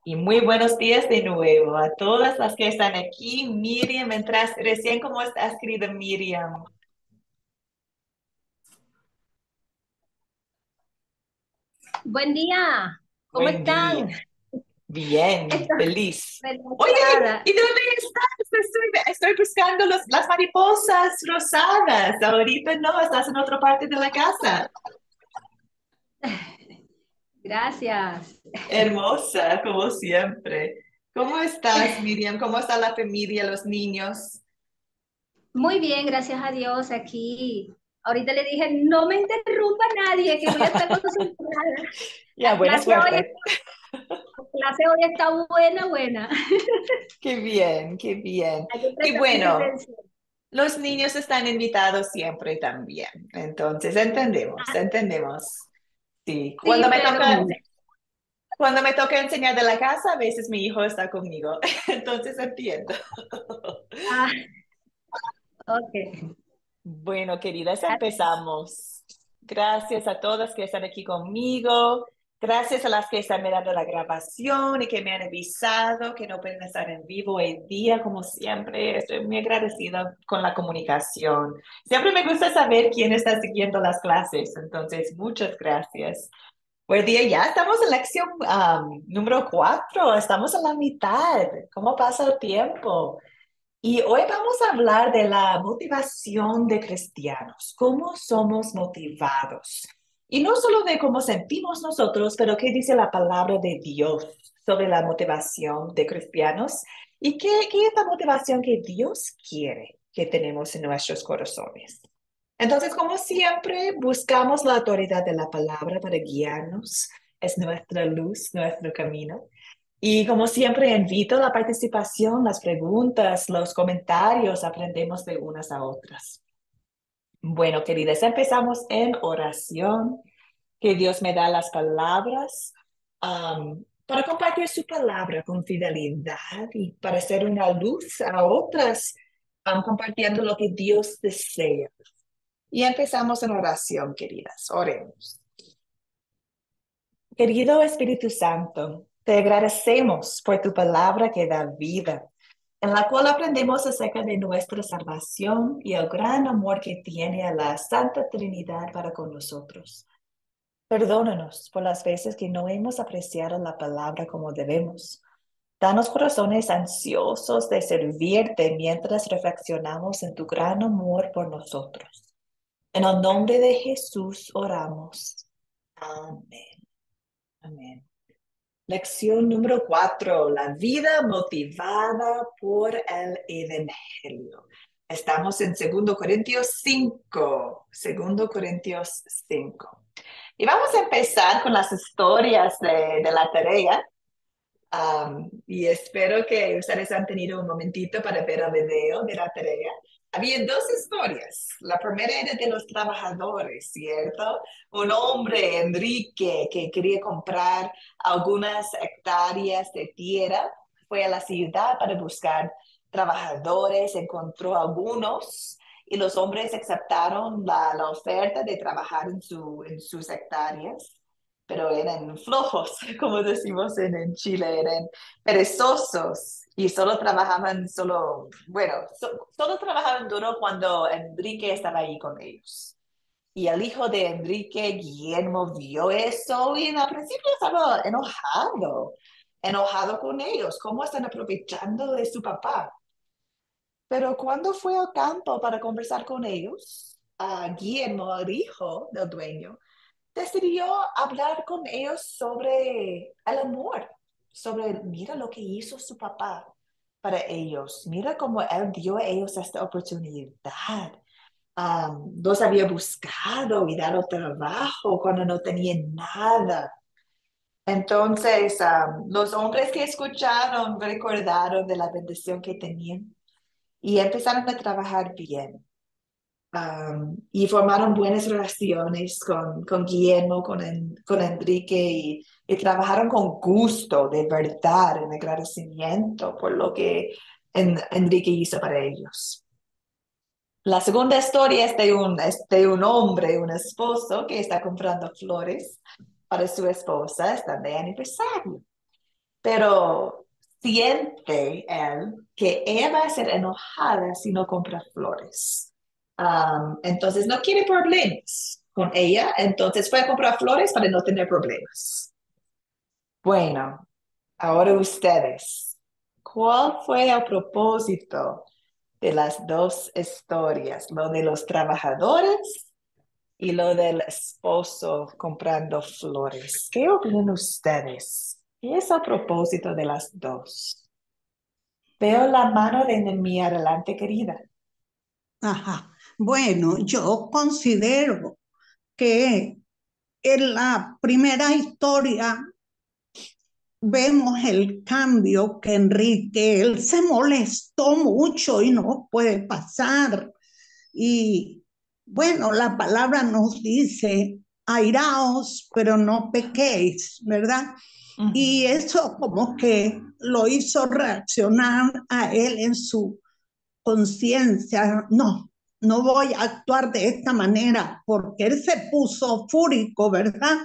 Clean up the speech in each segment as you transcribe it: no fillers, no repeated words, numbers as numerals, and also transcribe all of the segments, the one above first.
Y muy buenos días de nuevo a todas las que están aquí. Miriam, entras recién. ¿Cómo estás, querida Miriam? Buen día, ¿cómo Buen día. están? Bien, Estoy feliz. Oye, relaxada. ¿y dónde estás? Estoy buscando las mariposas rosadas. Ahorita no, estás en otra parte de la casa. Gracias. Hermosa, como siempre. ¿Cómo estás, Miriam? ¿Cómo está la familia, los niños? Muy bien, gracias a Dios. Aquí, ahorita le dije, no me interrumpa nadie, que voy a estar concentrada. Ya, buena suerte. La clase hoy está buena, buena. Qué bien, qué bien. Hay que Y prestar mucha bueno. atención. Los niños están invitados siempre también. Entonces, entendemos, Ah, entendemos. Sí, sí, pero cuando me toca enseñar de la casa, a veces mi hijo está conmigo. Entonces, entiendo. ah, ok. Bueno, queridas, Gracias. empezamos. Gracias a todas que están aquí conmigo. Gracias a las que están mirando la grabación y que me han avisado que no pueden estar en vivo hoy día, como siempre. Estoy muy agradecida con la comunicación. Siempre me gusta saber quién está siguiendo las clases, entonces muchas gracias. Buen día, ya estamos en lección número 4, estamos en la mitad. ¿Cómo pasa el tiempo? Y hoy vamos a hablar de la motivación de cristianos, cómo somos motivados. Y no solo de cómo sentimos nosotros, pero qué dice la palabra de Dios sobre la motivación de cristianos y qué es la motivación que Dios quiere que tenemos en nuestros corazones. Entonces, como siempre, buscamos la autoridad de la palabra para guiarnos. Es nuestra luz, nuestro camino. Y como siempre, invito a la participación, las preguntas, los comentarios, aprendemos de unas a otras. Bueno, queridas, empezamos en oración, que Dios me da las palabras para compartir su palabra con fidelidad y para ser una luz a otras, compartiendo lo que Dios desea. Y empezamos en oración, queridas. Oremos. Querido Espíritu Santo, te agradecemos por tu palabra que da vida, en la cual aprendemos acerca de nuestra salvación y el gran amor que tiene a la Santa Trinidad para con nosotros. Perdónanos por las veces que no hemos apreciado la palabra como debemos. Danos corazones ansiosos de servirte mientras reflexionamos en tu gran amor por nosotros. En el nombre de Jesús oramos. Amén. Amén. Lección número 4, la vida motivada por el Evangelio. Estamos en 2 Corintios 5, 2 Corintios 5. Y vamos a empezar con las historias de la tarea. Y espero que ustedes han tenido un momentito para ver el video de la tarea. Había dos historias. La primera era de los trabajadores, ¿cierto? Un hombre, Enrique, que quería comprar algunas hectáreas de tierra, fue a la ciudad para buscar trabajadores, encontró algunos y los hombres aceptaron la oferta de trabajar en sus hectáreas, pero eran flojos, como decimos en Chile, eran perezosos y solo trabajaban duro cuando Enrique estaba ahí con ellos. Y el hijo de Enrique, Guillermo, vio eso y al principio estaba enojado con ellos, cómo están aprovechando de su papá. Pero cuando fue al campo para conversar con ellos, Guillermo, el hijo del dueño, decidió hablar con ellos sobre el amor, sobre, mira lo que hizo su papá para ellos, mira cómo él dio a ellos esta oportunidad. Los había buscado y dado trabajo cuando no tenían nada. Entonces, los hombres que escucharon recordaron de la bendición que tenían y empezaron a trabajar bien. Y formaron buenas relaciones con Guillermo, con Enrique y trabajaron con gusto, de verdad, en agradecimiento por lo que Enrique hizo para ellos. La segunda historia es de un hombre, un esposo que está comprando flores para su esposa, está de aniversario. pero siente él que ella va a ser enojada si no compra flores. Entonces no quiere problemas con ella, entonces fue a comprar flores para no tener problemas. Bueno, ahora ustedes, ¿cuál fue el propósito de las dos historias? Lo de los trabajadores y lo del esposo comprando flores. ¿Qué opinan ustedes? ¿Qué es el propósito de las dos? Veo la mano de Nehemí adelante, querida. Ajá. Bueno, yo considero que en la primera historia vemos el cambio que Enrique, él se molestó mucho y no puede pasar. Y bueno, la palabra nos dice, airaos, pero no pequéis, ¿verdad? Y eso como que lo hizo reaccionar a él en su conciencia. No, no voy a actuar de esta manera, porque él se puso fúrico, ¿verdad?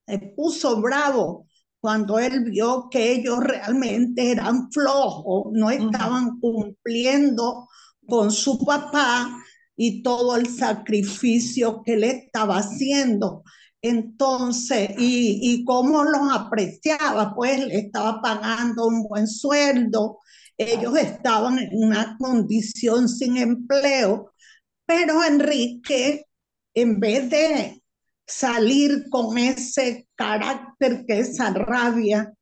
Se puso bravo cuando él vio que ellos realmente eran flojos, no estaban cumpliendo con su papá y todo el sacrificio que le estaba haciendo. Entonces, y cómo los apreciaba, pues le estaba pagando un buen sueldo, ellos estaban en una condición sin empleo, pero Enrique, en vez de salir con ese carácter, que esa rabia,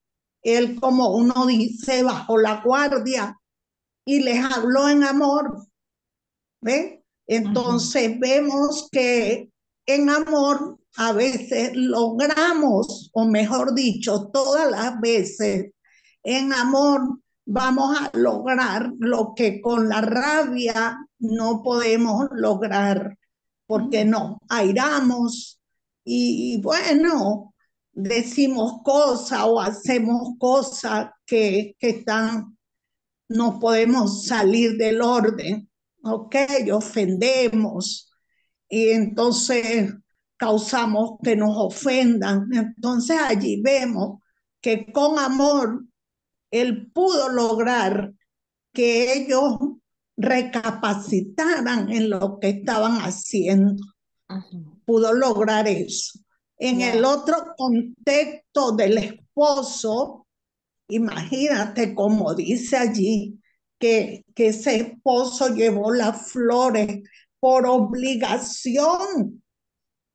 él, como uno dice, bajó la guardia y les habló en amor, ¿ve? Entonces vemos que en amor a veces logramos, o mejor dicho, todas las veces en amor vamos a lograr lo que con la rabia no podemos lograr, porque nos airamos y bueno, decimos cosas o hacemos cosas que están, no podemos salir del orden, ¿ok? Y ofendemos y entonces causamos que nos ofendan. Entonces allí vemos que con amor él pudo lograr que ellos recapacitaran en lo que estaban haciendo. Pudo lograr eso. En el otro contexto del esposo, imagínate como dice allí, que ese esposo llevó las flores por obligación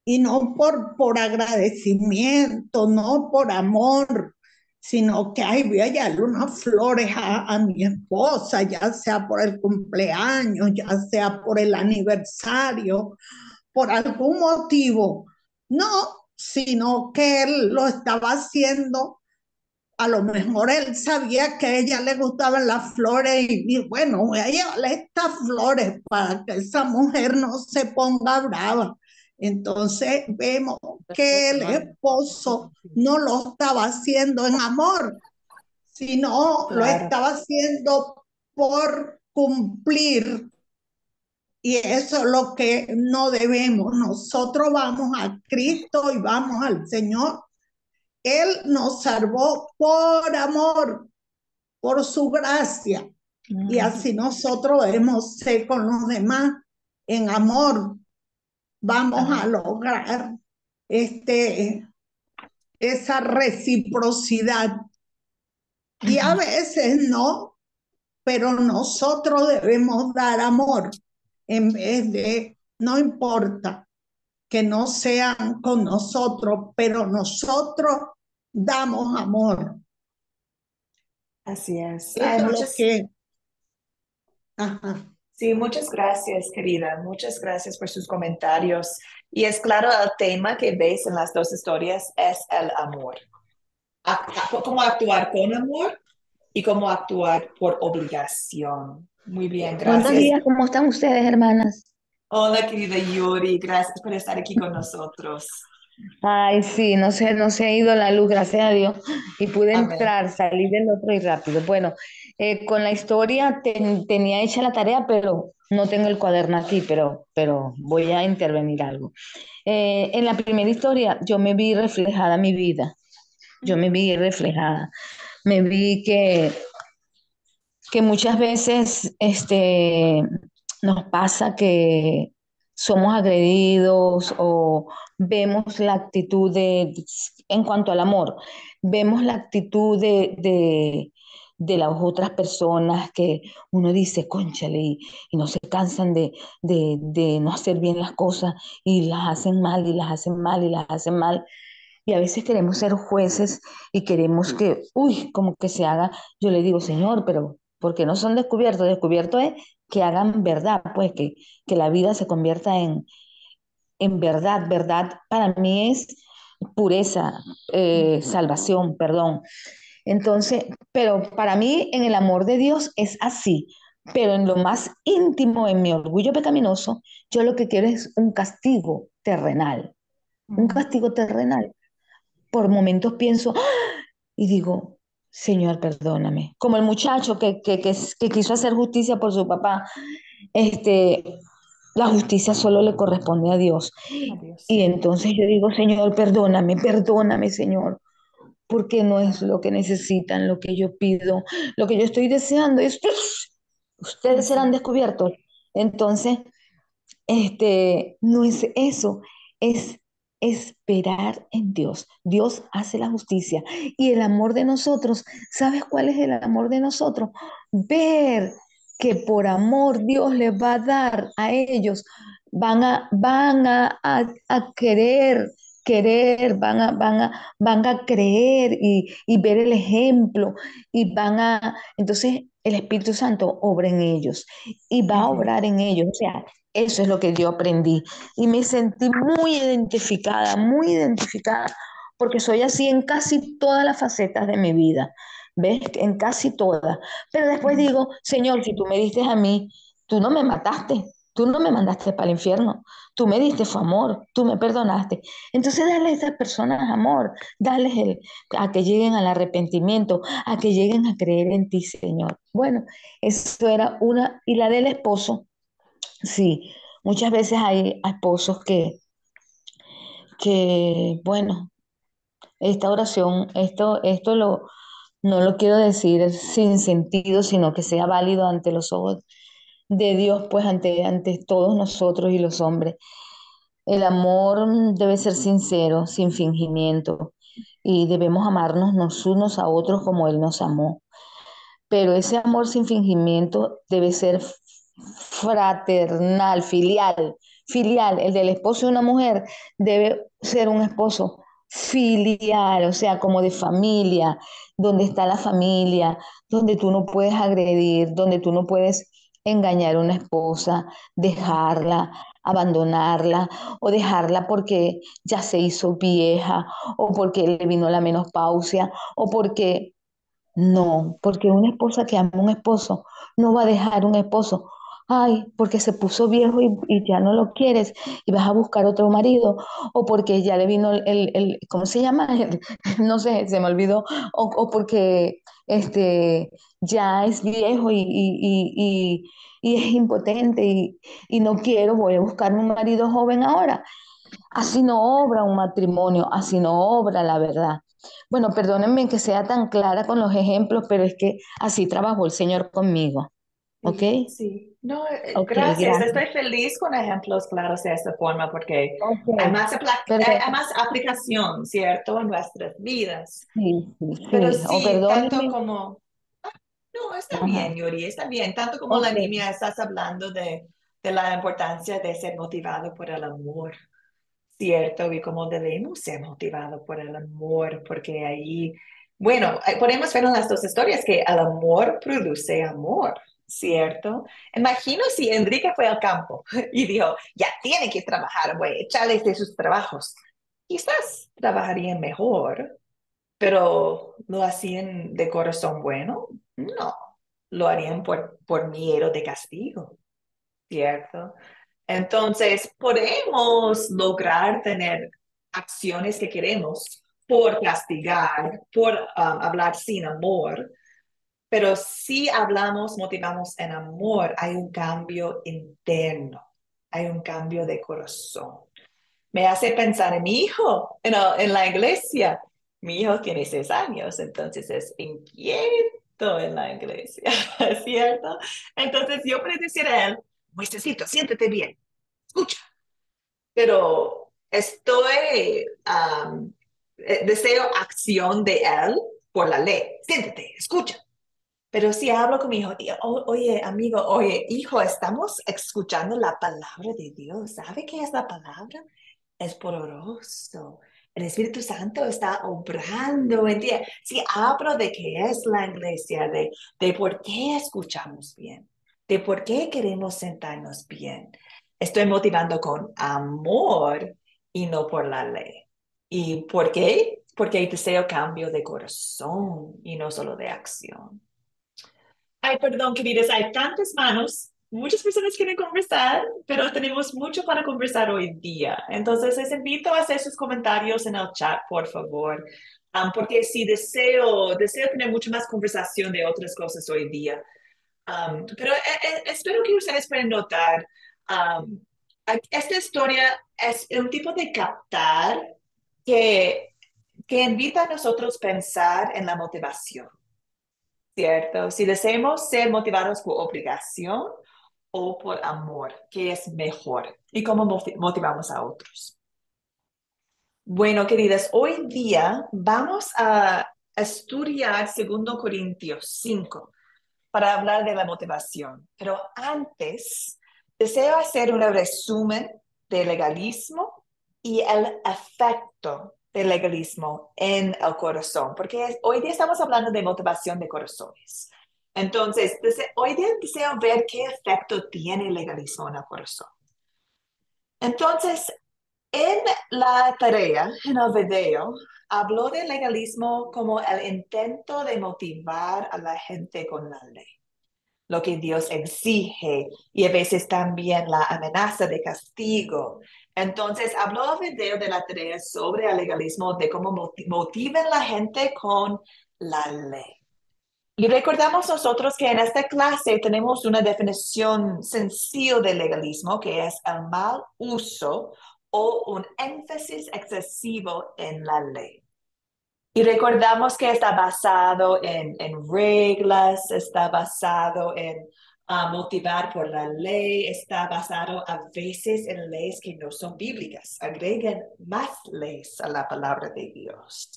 y no por agradecimiento, no por amor, sino que ay, voy a llevarle unas flores a mi esposa, ya sea por el cumpleaños, ya sea por el aniversario, por algún motivo. No, sino que él lo estaba haciendo, a lo mejor él sabía que a ella le gustaban las flores y bueno, voy a llevarle estas flores para que esa mujer no se ponga brava. Entonces vemos que el esposo no lo estaba haciendo en amor, sino lo estaba haciendo por cumplir. Y eso es lo que no debemos. Nosotros vamos a Cristo y vamos al Señor. Él nos salvó por amor, por su gracia. Y así nosotros debemos ser con los demás en amor. Vamos a lograr esa reciprocidad. Y a veces no, pero nosotros debemos dar amor en vez de, no importa que no sean con nosotros, pero nosotros damos amor. Así es. Eso es lo que... Ajá. Sí, muchas gracias, querida. Muchas gracias por sus comentarios. Y es claro, el tema que ves en las dos historias es el amor. Cómo actuar con amor y cómo actuar por obligación. Muy bien, Buenos gracias. días, ¿cómo están ustedes, hermanas? Hola, querida Yuri. Gracias por estar aquí con nosotros. Ay, sí, no se ha ido la luz, gracias a Dios. Y pude Amén. entrar, salir del otro y rápido. Bueno, con la historia tenía hecha la tarea, pero no tengo el cuaderno aquí, pero voy a intervenir algo. En la primera historia yo me vi reflejada mi vida, yo me vi reflejada, me vi que muchas veces nos pasa que somos agredidos o vemos la actitud en cuanto al amor, vemos la actitud de las otras personas que uno dice, cónchale, y no se cansan de no hacer bien las cosas y las hacen mal y las hacen mal y las hacen mal. Y a veces queremos ser jueces y queremos que, uy, como que se haga. Yo le digo, Señor, pero ¿por qué no son descubiertos? Descubierto es que hagan verdad, pues que la vida se convierta en verdad. Verdad para mí es pureza, salvación, perdón. Entonces, pero para mí en el amor de Dios es así. Pero en lo más íntimo, en mi orgullo pecaminoso, yo lo que quiero es un castigo terrenal. Un Mm. castigo terrenal. Por momentos pienso, y digo, Señor, perdóname. Como el muchacho que quiso hacer justicia por su papá, este, la justicia solo le corresponde a Dios. Adiós, Y sí. entonces yo digo, Señor, perdóname, perdóname, Señor, porque no es lo que necesitan, lo que yo pido, lo que yo estoy deseando es, ustedes serán Sí. descubiertos. Entonces, no es eso, es esperar en Dios. Dios hace la justicia y el amor de nosotros, ¿sabes cuál es el amor de nosotros? Ver que por amor Dios les va a dar a ellos, van a querer, van a creer y ver el ejemplo y entonces el Espíritu Santo obra en ellos y va a Ujú. obrar en ellos. O sea, eso es lo que yo aprendí y me sentí muy identificada, porque soy así en casi todas las facetas de mi vida, ¿ves? En casi todas. Pero después Ujú. digo, Señor, si tú me diste a mí, tú no me mataste, tú no me mandaste para el infierno, tú me diste fue amor, tú me perdonaste. Entonces, dale a esas personas amor, a que lleguen al arrepentimiento, a que lleguen a creer en ti, Señor. Bueno, eso era una, y la del esposo. Sí, muchas veces hay esposos bueno, esta oración, no lo quiero decir sin sentido, sino que sea válido ante los ojos de Dios, pues ante todos nosotros y los hombres. El amor debe ser sincero, sin fingimiento, y debemos amarnos los unos a otros como Él nos amó. Pero ese amor sin fingimiento debe ser fraternal, filial. El del esposo de una mujer debe ser un esposo filial, o sea, como de familia, donde está la familia, donde tú no puedes agredir, donde tú no puedes engañar a una esposa, dejarla, abandonarla o dejarla porque ya se hizo vieja o porque le vino la menopausia o porque no, porque una esposa que ama a un esposo no va a dejar un esposo. Ay, porque se puso viejo y ya no lo quieres y vas a buscar otro marido, o porque ya le vino ¿cómo se llama? No sé, se me olvidó, o porque ya es viejo y es impotente y no quiero, voy a buscar un marido joven ahora. Así no obra un matrimonio, así no obra la verdad. Bueno, perdónenme que sea tan clara con los ejemplos, pero es que así trabajó el Señor conmigo. ¿Ok? Sí, sí. No, Ok, gracias. gracias. Estoy feliz con ejemplos claros de esta forma porque Ok, hay perdón. más aplicación, ¿cierto?, en nuestras vidas. Sí, sí, Pero sí. O sí, tanto perdónenme. como, no, está bien, Ajá. Yuri, está bien. Tanto como la Ok, niña estás hablando de la importancia de ser motivado por el amor, ¿cierto? Y cómo debemos ser motivados por el amor, porque ahí, bueno, podemos ver en las dos historias que el amor produce amor, ¿cierto? Imagino si Enrique fue al campo y dijo, ya tiene que trabajar, voy a echarles de sus trabajos. Quizás trabajarían mejor, pero ¿lo hacían de corazón bueno? No, lo harían por miedo de castigo, ¿cierto? Entonces, podemos lograr tener acciones que queremos por castigar, por hablar sin amor, pero si hablamos, motivamos en amor, hay un cambio interno, hay un cambio de corazón. Me hace pensar en mi hijo, en la iglesia. Mi hijo tiene 6 años, entonces es inquieto en la iglesia, ¿cierto? Entonces yo puedo decir a él, muestrecito, siéntate bien, escucha. Pero deseo acción de él por la ley. Siéntate, escucha. Pero si hablo con mi hijo, oye, amigo, oye, hijo, estamos escuchando la palabra de Dios. ¿Sabe qué es la palabra? Es poderoso. El Espíritu Santo está obrando en ti. Si hablo de qué es la iglesia, de por qué escuchamos bien, de por qué queremos sentarnos bien, estoy motivando con amor y no por la ley. ¿Y por qué? Porque deseo cambio de corazón y no solo de acción. Ay, perdón, queridas, hay tantas manos. Muchas personas quieren conversar, pero tenemos mucho para conversar hoy día. Entonces, les invito a hacer sus comentarios en el chat, por favor, porque sí deseo tener mucha más conversación de otras cosas hoy día. Pero espero que ustedes puedan notar, um, esta historia es un tipo de captar que, que invita a nosotros a pensar en la motivación. ¿Cierto? Si deseamos ser motivados por obligación o por amor, ¿qué es mejor? ¿Y cómo motivamos a otros? Bueno, queridas, hoy día vamos a estudiar 2 Corintios 5 para hablar de la motivación. Pero antes, deseo hacer un resumen del legalismo y el efecto del legalismo en el corazón, porque hoy día estamos hablando de motivación de corazones. Entonces, hoy día deseo ver qué efecto tiene el legalismo en el corazón. Entonces, en la tarea, en el video, habló del legalismo como el intento de motivar a la gente con la ley, lo que Dios exige y a veces también la amenaza de castigo. Entonces, habló el video de la tarea sobre el legalismo, de cómo motivan a la gente con la ley. Y recordamos nosotros que en esta clase tenemos una definición sencilla del legalismo, que es el mal uso o un énfasis excesivo en la ley. Y recordamos que está basado en reglas, está basado en motivar por la ley, está basado a veces en leyes que no son bíblicas, agregan más leyes a la palabra de Dios.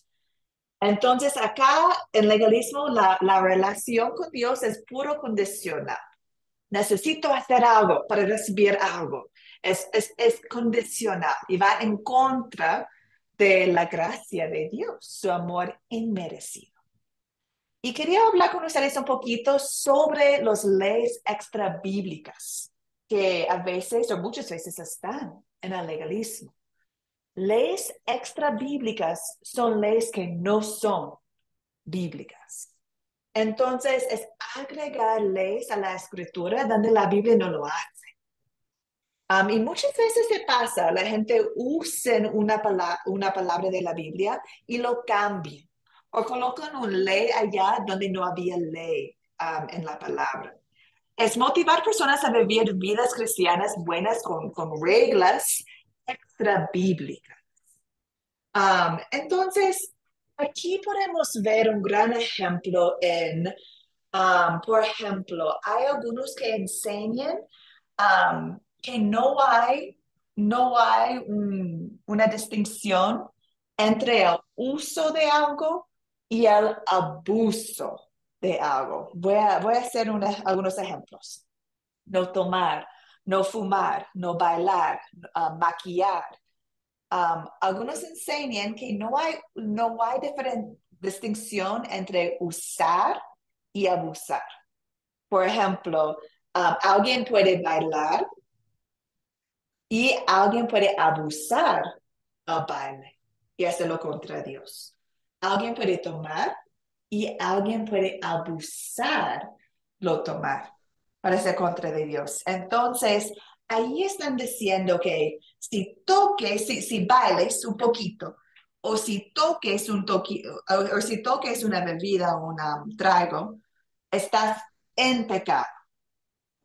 Entonces acá en legalismo la relación con Dios es puro condicional. Necesito hacer algo para recibir algo. Es condicional y va en contra de la gracia de Dios, su amor inmerecido. Y quería hablar con ustedes un poquito sobre las leyes extra bíblicas que a veces o muchas veces están en el legalismo. Leyes extra bíblicas son leyes que no son bíblicas. Entonces, es agregar leyes a la escritura donde la Biblia no lo hace. Y muchas veces se pasa, la gente usa una palabra de la Biblia y lo cambian. O colocan una ley allá donde no había ley en la palabra. Es motivar personas a vivir vidas cristianas buenas con reglas extra bíblicas. Entonces, aquí podemos ver un gran ejemplo por ejemplo, hay algunos que enseñan que no hay una distinción entre el uso de algo y el abuso de algo. Voy a hacer algunos ejemplos. No tomar, no fumar, no bailar, maquillar. Algunos enseñan que no hay distinción entre usar y abusar. Por ejemplo, alguien puede bailar y alguien puede abusar al baile y hacerlo contra Dios. Alguien puede tomar y alguien puede abusar lo tomar para ser contra de Dios. Entonces, ahí están diciendo que si bailes un poquito, o si toques o si toques una bebida o un trago, estás en pecado,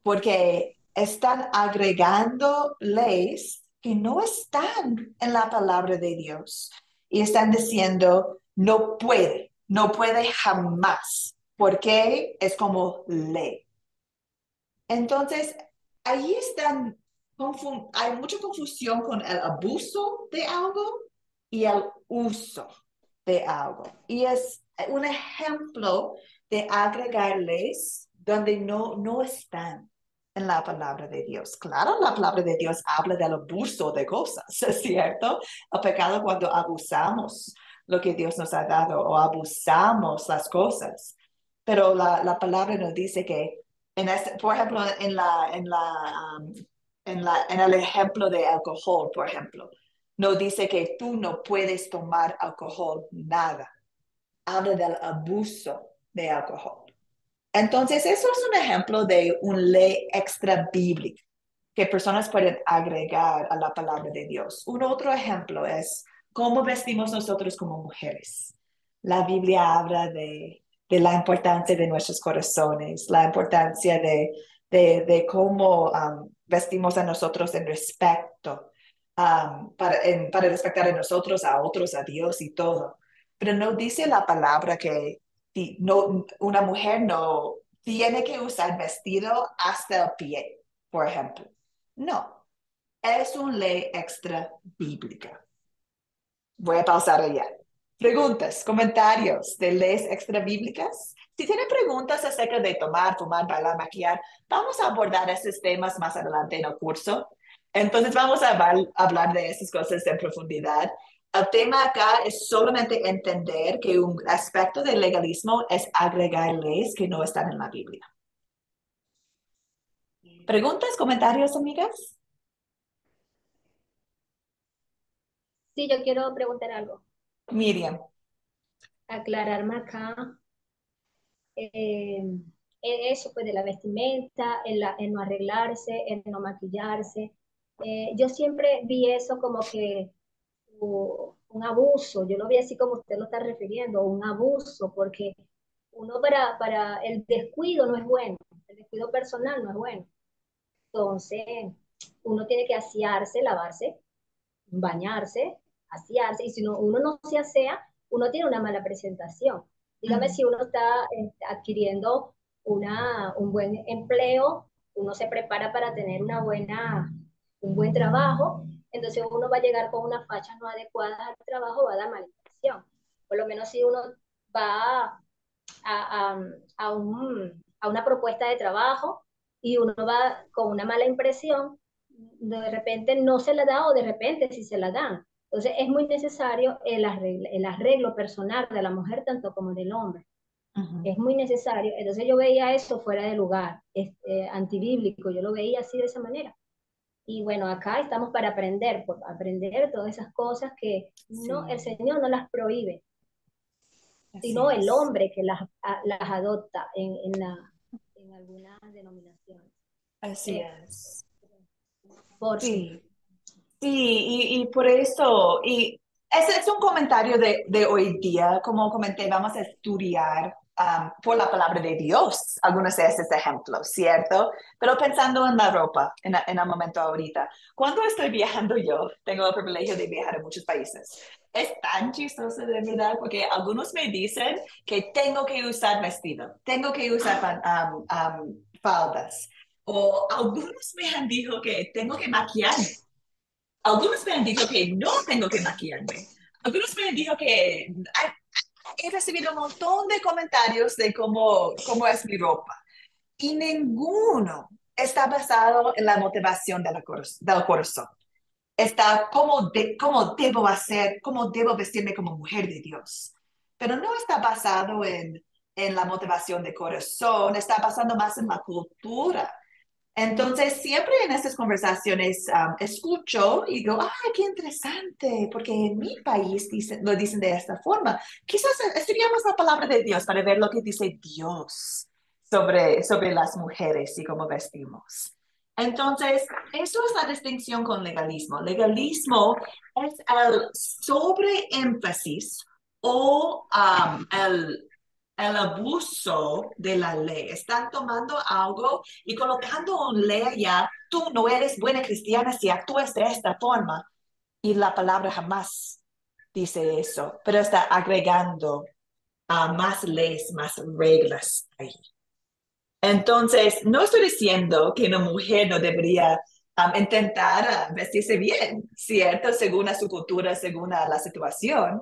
porque están agregando leyes que no están en la palabra de Dios y están diciendo no puede jamás, porque es como ley. Entonces, ahí hay mucha confusión con el abuso de algo y el uso de algo. Y es un ejemplo de agregarles donde no están en la palabra de Dios. Claro, la palabra de Dios habla del abuso de cosas, ¿es cierto? El pecado cuando abusamos lo que Dios nos ha dado o abusamos las cosas. Pero la palabra nos dice que por ejemplo, en el ejemplo de alcohol, por ejemplo, no dice que tú no puedes tomar alcohol, nada. Habla del abuso de alcohol. Entonces, eso es un ejemplo de una ley extra bíblica que personas pueden agregar a la palabra de Dios. Un otro ejemplo es cómo vestimos nosotros como mujeres. La Biblia habla de la importancia de nuestros corazones, la importancia de cómo vestimos a nosotros en respeto, para respetar a nosotros, a otros, a Dios y todo. Pero no dice la palabra que no, una mujer no tiene que usar vestido hasta el pie, por ejemplo. No, es una ley extra bíblica. Voy a pausar allá. Preguntas, comentarios de leyes extra bíblicas. Si tienen preguntas acerca de tomar, fumar, bailar, maquillar, vamos a abordar esos temas más adelante en el curso. Entonces vamos a hablar de esas cosas en profundidad. El tema acá es solamente entender que un aspecto del legalismo es agregar leyes que no están en la Biblia. ¿Preguntas, comentarios, amigas? Sí, yo quiero preguntar algo. Miriam. Aclararme acá. En eso, pues de la vestimenta, en no arreglarse, en no maquillarse. Yo siempre vi eso como que un abuso, yo lo vi así como usted lo está refiriendo, un abuso, porque uno para el descuido no es bueno, el descuido personal no es bueno. Entonces, uno tiene que asearse, lavarse, bañarse, asearse, y si uno no se asea, uno tiene una mala presentación. Dígame si uno está adquiriendo un buen empleo, uno se prepara para tener un buen trabajo, entonces uno va a llegar con unas fachas no adecuadas al trabajo, va a dar mala impresión. Por lo menos si uno va a una propuesta de trabajo y uno va con una mala impresión, de repente no se la da o de repente sí se la dan. Entonces es muy necesario el arreglo personal de la mujer tanto como del hombre. Es muy necesario. Entonces yo veía eso fuera de lugar, antibíblico, yo lo veía así de esa manera. Y bueno, acá estamos para aprender, por aprender todas esas cosas que no, el Señor no las prohíbe, sino el hombre que las adopta en algunas denominaciones. Así es. Por Sí, sí, y por eso, y ese es un comentario de hoy día, como comenté, vamos a estudiar por la palabra de Dios algunos de estos ejemplos, ¿cierto? Pero pensando en la ropa, en el momento ahorita, cuando estoy viajando yo, tengo el privilegio de viajar a muchos países. Es tan chistoso de verdad, porque algunos me dicen que tengo que usar vestido, tengo que usar faldas, o algunos me han dicho que tengo que maquillarme. Algunos me han dicho que no tengo que maquillarme. Algunos me han dicho que he recibido un montón de comentarios de cómo es mi ropa. Y ninguno está basado en la motivación del corazón. Está cómo debo hacer, cómo debo vestirme como mujer de Dios. Pero no está basado en la motivación de corazón, está basado más en la cultura. Entonces, siempre en estas conversaciones escucho y digo, ¡ay, qué interesante! Porque en mi país lo dicen de esta forma. Quizás estudiamos la palabra de Dios para ver lo que dice Dios sobre las mujeres y cómo vestimos. Entonces, eso es la distinción con legalismo. Legalismo es el sobreénfasis o el abuso de la ley. Están tomando algo y colocando en ley allá, tú no eres buena cristiana si actúas de esta forma. Y la palabra jamás dice eso, pero está agregando más leyes, más reglas ahí. Entonces, no estoy diciendo que una mujer no debería intentar vestirse bien, ¿cierto? Según a su cultura, según a la situación,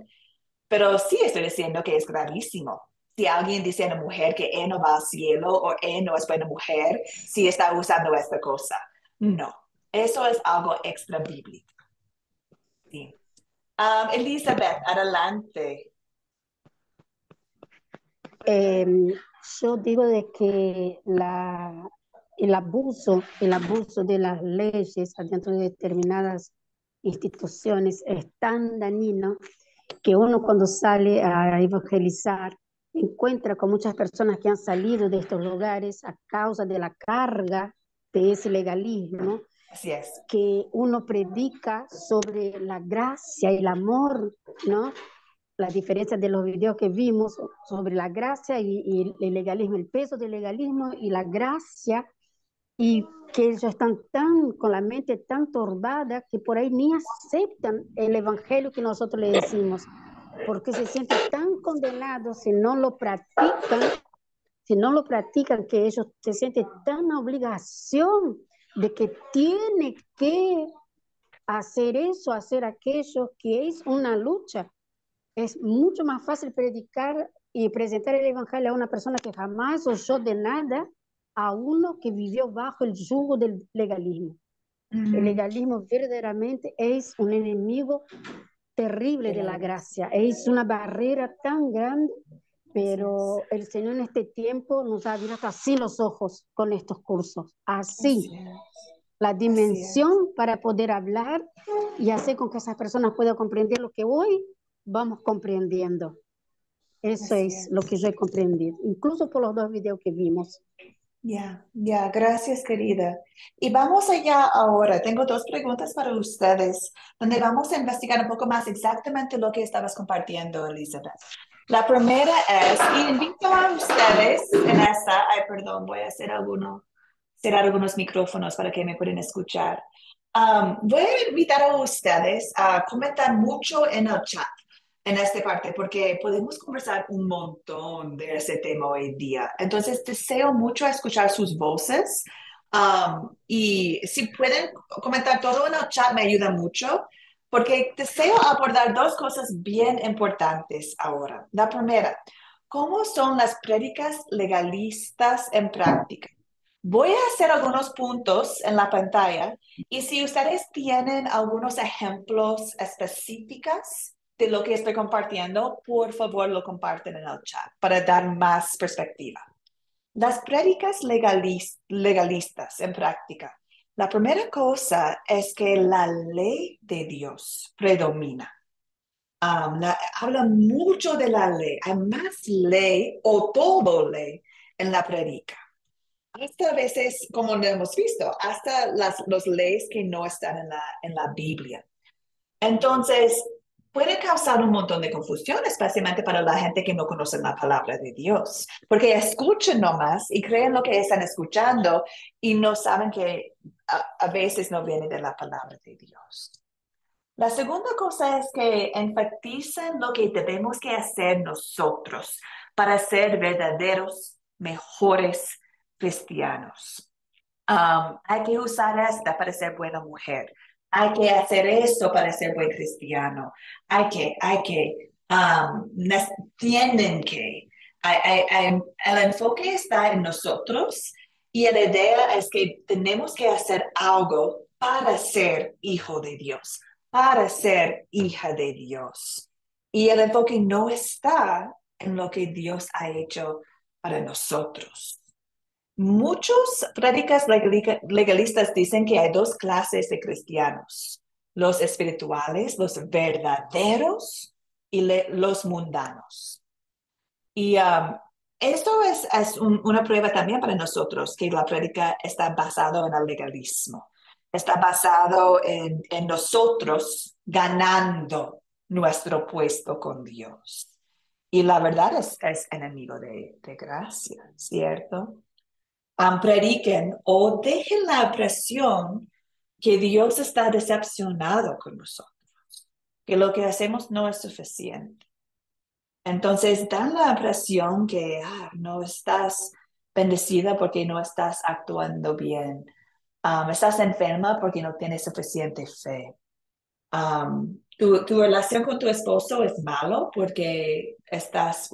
pero sí estoy diciendo que es gravísimo. Si alguien dice a una mujer que ella no va al cielo o ella no es buena mujer, si está usando esta cosa. No, eso es algo extra bíblico. Sí. Elizabeth, adelante. Yo digo de que el abuso de las leyes dentro de determinadas instituciones es tan dañino que uno cuando sale a evangelizar encuentra con muchas personas que han salido de estos lugares a causa de la carga de ese legalismo, Así es. que uno predica sobre la gracia y el amor, ¿no? La diferencia de los videos que vimos sobre la gracia y el legalismo, el peso del legalismo y la gracia, y que ellos están con la mente tan turbada que por ahí ni aceptan el evangelio que nosotros le decimos, porque se sienten tan condenados si no lo practican, que ellos se sienten tan obligación de que tiene que hacer eso, hacer aquello, que es una lucha. Es mucho más fácil predicar y presentar el evangelio a una persona que jamás oyó de nada, a uno que vivió bajo el yugo del legalismo. El legalismo verdaderamente es un enemigo terrible de la gracia, es una barrera tan grande, pero el Señor en este tiempo nos ha abierto así los ojos con estos cursos, así la dimensión para poder hablar y hacer con que esas personas puedan comprender lo que hoy vamos comprendiendo. Eso es lo que yo he comprendido, incluso por los 2 videos que vimos. Gracias, querida. Y vamos allá ahora. Tengo 2 preguntas para ustedes, donde vamos a investigar un poco más exactamente lo que estabas compartiendo, Elizabeth. La primera es, y invito a ustedes en esta, perdón, voy a cerrar algunos micrófonos para que me puedan escuchar. Voy a invitar a ustedes a comentar mucho en el chat en esta parte, porque podemos conversar un montón de ese tema hoy día. Entonces, deseo mucho escuchar sus voces. Y si pueden comentar todo en el chat, me ayuda mucho, porque deseo abordar 2 cosas bien importantes ahora. La primera, ¿cómo son las prédicas legalistas en práctica? Voy a hacer algunos puntos en la pantalla y si ustedes tienen algunos ejemplos específicos de lo que estoy compartiendo, por favor lo comparten en el chat para dar más perspectiva. Las prédicas legalistas en práctica. La primera cosa es que la ley de Dios predomina. Habla mucho de la ley. Hay más ley o todo ley en la prédica. Hasta a veces, como lo hemos visto, hasta las leyes que no están en la Biblia. Entonces, puede causar un montón de confusión, especialmente para la gente que no conoce la palabra de Dios, porque escuchan nomás y creen lo que están escuchando y no saben que a veces no viene de la palabra de Dios. La segunda cosa es que enfatizan lo que debemos que hacer nosotros para ser verdaderos, mejores cristianos. Hay que usar esta para ser buena mujer. Hay que hacer esto para ser buen cristiano. Tienen que. El enfoque está en nosotros y la idea es que tenemos que hacer algo para ser hijo de Dios, para ser hija de Dios. Y el enfoque no está en lo que Dios ha hecho para nosotros. Muchos prédicas legalistas dicen que hay 2 clases de cristianos, los espirituales, los verdaderos y los mundanos. Y esto es una prueba también para nosotros, que la prédica está basada en el legalismo, está basado en nosotros ganando nuestro puesto con Dios. Y la verdad es enemigo de gracia, ¿cierto? Prediquen o dejen la impresión que Dios está decepcionado con nosotros, que lo que hacemos no es suficiente. Entonces dan la impresión que no estás bendecida porque no estás actuando bien. Estás enferma porque no tienes suficiente fe. Tu relación con tu esposo es malo porque estás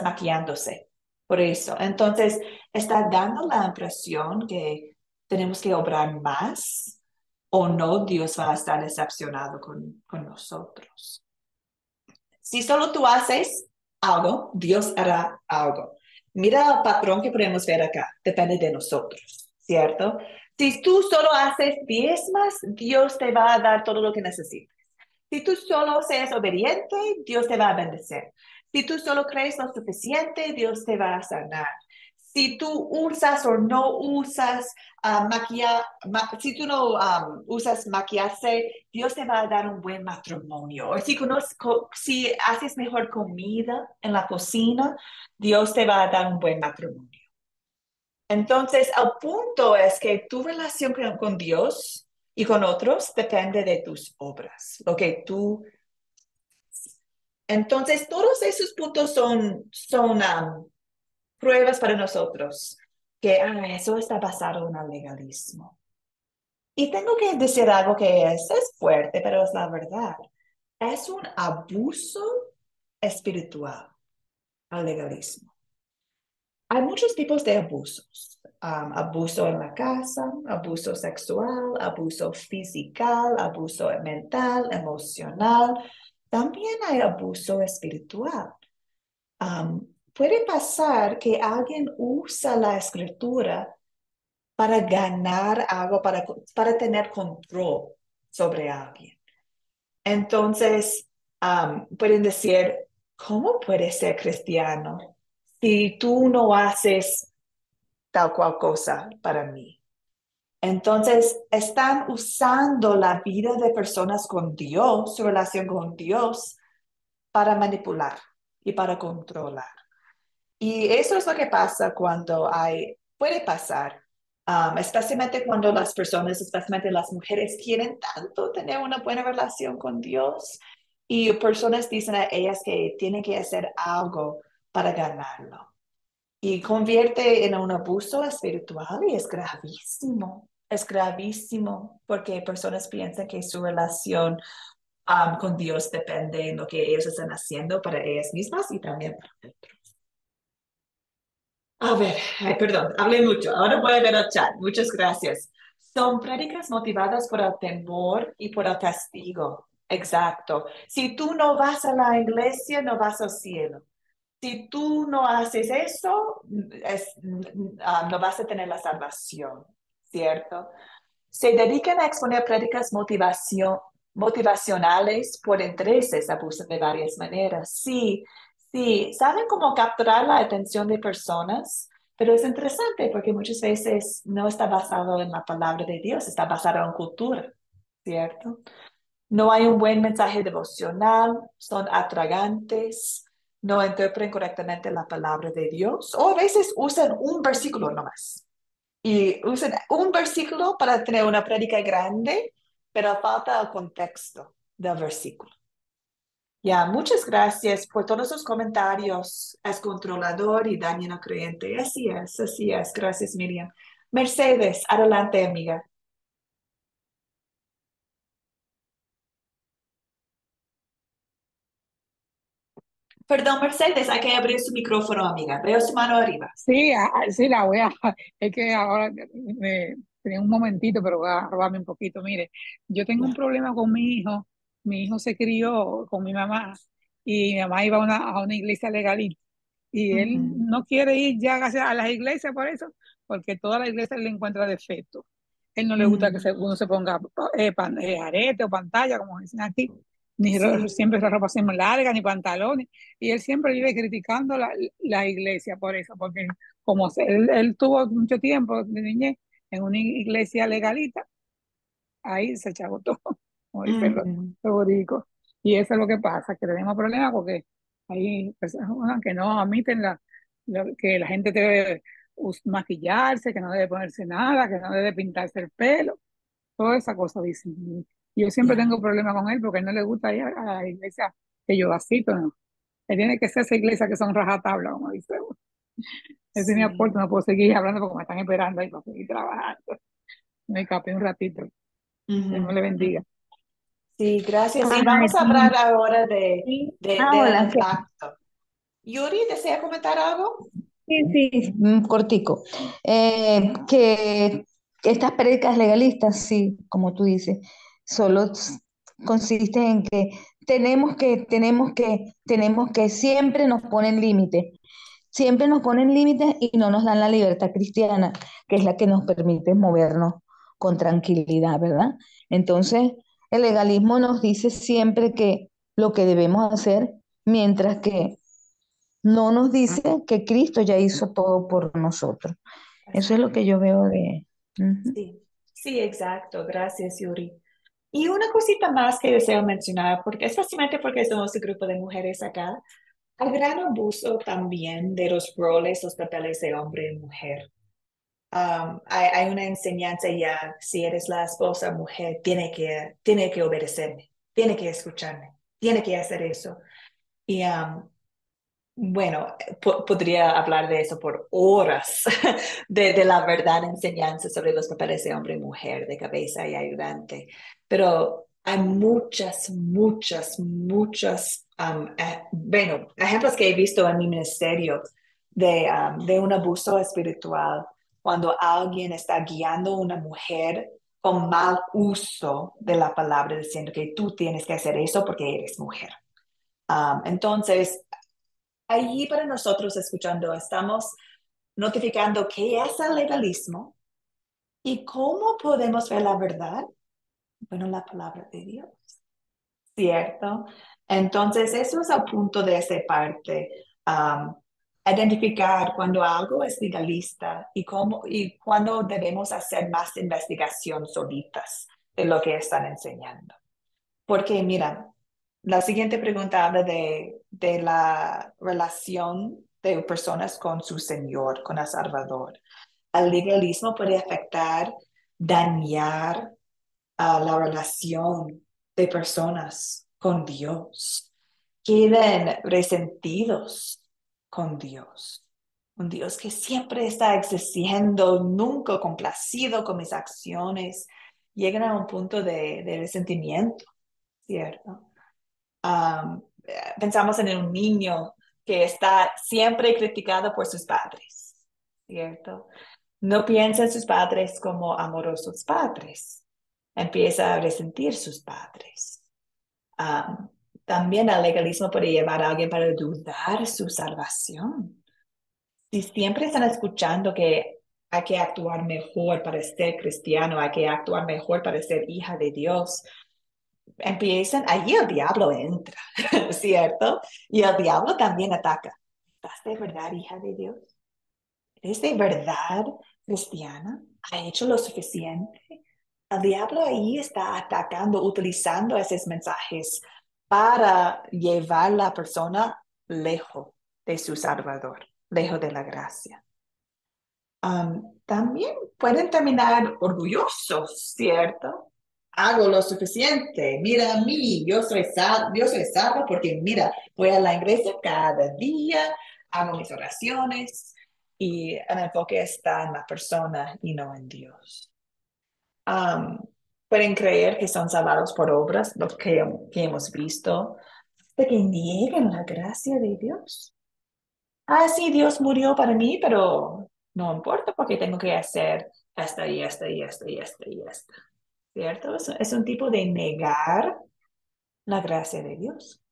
maquillándose. Por eso. Entonces, está dando la impresión que tenemos que obrar más o no, Dios va a estar decepcionado con nosotros. Si solo tú haces algo, Dios hará algo. Mira el patrón que podemos ver acá. Depende de nosotros, ¿cierto? Si tú solo haces diezmas, Dios te va a dar todo lo que necesitas. Si tú solo seas obediente, Dios te va a bendecir. Si tú solo crees lo suficiente, Dios te va a sanar. Si tú usas o no usas si tú no usas maquillarse, Dios te va a dar un buen matrimonio. O si haces mejor comida en la cocina, Dios te va a dar un buen matrimonio. Entonces, el punto es que tu relación con Dios y con otros depende de tus obras, lo que tú... Entonces, todos esos puntos son pruebas para nosotros que eso está basado en el legalismo. Y tengo que decir algo que es fuerte, pero es la verdad. Es un abuso espiritual, el legalismo. Hay muchos tipos de abusos. Abuso en la casa, abuso sexual, abuso físico, abuso mental, emocional. También hay abuso espiritual. Puede pasar que alguien usa la escritura para ganar algo, para tener control sobre alguien. Entonces, pueden decir, ¿cómo puedes ser cristiano si tú no haces tal cual cosa para mí? Entonces, están usando la vida de personas con Dios, su relación con Dios, para manipular y para controlar. Y eso es lo que pasa puede pasar, especialmente cuando las personas, especialmente las mujeres, quieren tanto tener una buena relación con Dios y personas dicen a ellas que tienen que hacer algo para ganarlo. Y convierte en un abuso espiritual y es gravísimo porque personas piensan que su relación con Dios depende de lo que ellos están haciendo para ellas mismas y también para otros. A ver, perdón, hablé mucho. Ahora voy a ver el chat. Muchas gracias. Son prédicas motivadas por el temor y por el castigo. Exacto. Si tú no vas a la iglesia, no vas al cielo. Si tú no haces eso, no vas a tener la salvación, ¿cierto? Se dedican a exponer prédicas motivacionales por intereses, abusan de varias maneras. Sí, sí, saben cómo capturar la atención de personas, pero es interesante porque muchas veces no está basado en la palabra de Dios, está basado en cultura, ¿cierto? No hay un buen mensaje devocional, son atragantes, no interpretan correctamente la palabra de Dios, o a veces usan un versículo nomás y usan un versículo para tener una prédica grande, pero falta el contexto del versículo. Ya, muchas gracias por todos sus comentarios. Es controlador y daña al creyente. Así es, así es. Gracias, Miriam. Mercedes, adelante, amiga. Perdón, Mercedes, hay que abrir su micrófono, amiga. Veo su mano arriba. Sí, sí, la voy a. Es que ahora tenía un momentito, pero voy a robarme un poquito. Mire, yo tengo un Ya. problema con mi hijo. Mi hijo se crió con mi mamá y mi mamá iba a una iglesia legalista. Y él Ujú, no quiere ir ya a las iglesias por eso, porque toda la iglesia le encuentra defectos. Él no le gusta que mm, uno se ponga arete o pantalla, como dicen aquí, ni sí. siempre la ropa así muy larga, ni pantalones. Y él siempre vive criticando la iglesia por eso, porque como él tuvo mucho tiempo de niñez en una iglesia legalita, ahí se echaba todo, como dicen Ujú, los boricuas. Y eso es lo que pasa, que tenemos problemas porque hay personas que no admiten que la gente debe maquillarse, que no debe ponerse nada, que no debe pintarse el pelo, toda esa cosa dicen. Y yo siempre Ya. tengo problemas con él porque a él no le gusta ir a la iglesia que yo asisto, ¿no? Él tiene que ser esa iglesia que son rajatabla, como dice uno. Ese es mi Sí. aporte, no puedo seguir hablando porque me están esperando ahí para seguir trabajando. Me escapé un ratito. Dios me Ujú. le bendiga. Sí, gracias. Y Ay, vamos a hablar ahora de, sí. del Hola, impacto. Yuri, ¿desea comentar algo? sí, sí, cortico. Que estas prédicas legalistas, sí, como tú dices, solo consisten en que tenemos que, siempre nos ponen límites. Siempre nos ponen límites y no nos dan la libertad cristiana, que es la que nos permite movernos con tranquilidad, ¿verdad? Entonces, el legalismo nos dice siempre que lo que debemos hacer, mientras que no nos dice que Cristo ya hizo todo por nosotros. Eso es lo que yo veo de... Ujú. Sí, sí, exacto. Gracias, Yuri. Y una cosita más que deseo mencionar, porque especialmente porque somos un grupo de mujeres acá, hay gran abuso también de los roles, los papeles de hombre y mujer. Hay una enseñanza ya, si eres la esposa mujer, tiene que obedecerme, tiene que escucharme, tiene que hacer eso. Y bueno, podría hablar de eso por horas, de la verdad enseñanza sobre los papeles de hombre y mujer, de cabeza y ayudante. Pero hay muchas, bueno, ejemplos que he visto en mi ministerio de un abuso espiritual, cuando alguien está guiando a una mujer con mal uso de la palabra, diciendo que tú tienes que hacer eso porque eres mujer. Entonces, allí para nosotros escuchando, estamos notificando qué es el legalismo y cómo podemos ver la verdad. Bueno, la palabra de Dios, ¿cierto? Entonces, eso es el punto de esa parte. um, Identificar cuando algo es legalista y cómo y cuando debemos hacer más investigación solitas de lo que están enseñando. Porque mira, la siguiente pregunta habla de la relación de personas con su Señor, con el Salvador. El legalismo puede afectar, dañar la relación de personas con Dios. Quedan resentidos con Dios. Un Dios que siempre está exigiendo, nunca complacido con mis acciones. Llegan a un punto de resentimiento, ¿cierto? Pensamos en un niño que está siempre criticado por sus padres, ¿cierto? No piensa en sus padres como amorosos padres. Empieza a resentir sus padres. Um, También el legalismo puede llevar a alguien para dudar su salvación. Si siempre están escuchando que hay que actuar mejor para ser cristiano, hay que actuar mejor para ser hija de Dios, empiezan, allí el diablo entra, ¿cierto? Y el diablo también ataca. ¿Estás de verdad hija de Dios? ¿Eres de verdad cristiana? ¿Ha hecho lo suficiente? El diablo ahí está atacando, utilizando esos mensajes para llevar a la persona lejos de su Salvador, lejos de la gracia. También pueden terminar orgullosos, ¿cierto? Hago lo suficiente, mira a mí, yo soy salvo porque mira, voy a la iglesia cada día, hago mis oraciones y el enfoque está en la persona y no en Dios. Am, Pueden creer que son salvados por obras, lo que hemos visto, de que niegan la gracia de Dios. Ah, sí, Dios murió para mí, pero no importa porque tengo que hacer esta y esta y esta y esta y esta, ¿cierto? Es un tipo de negar la gracia de Dios.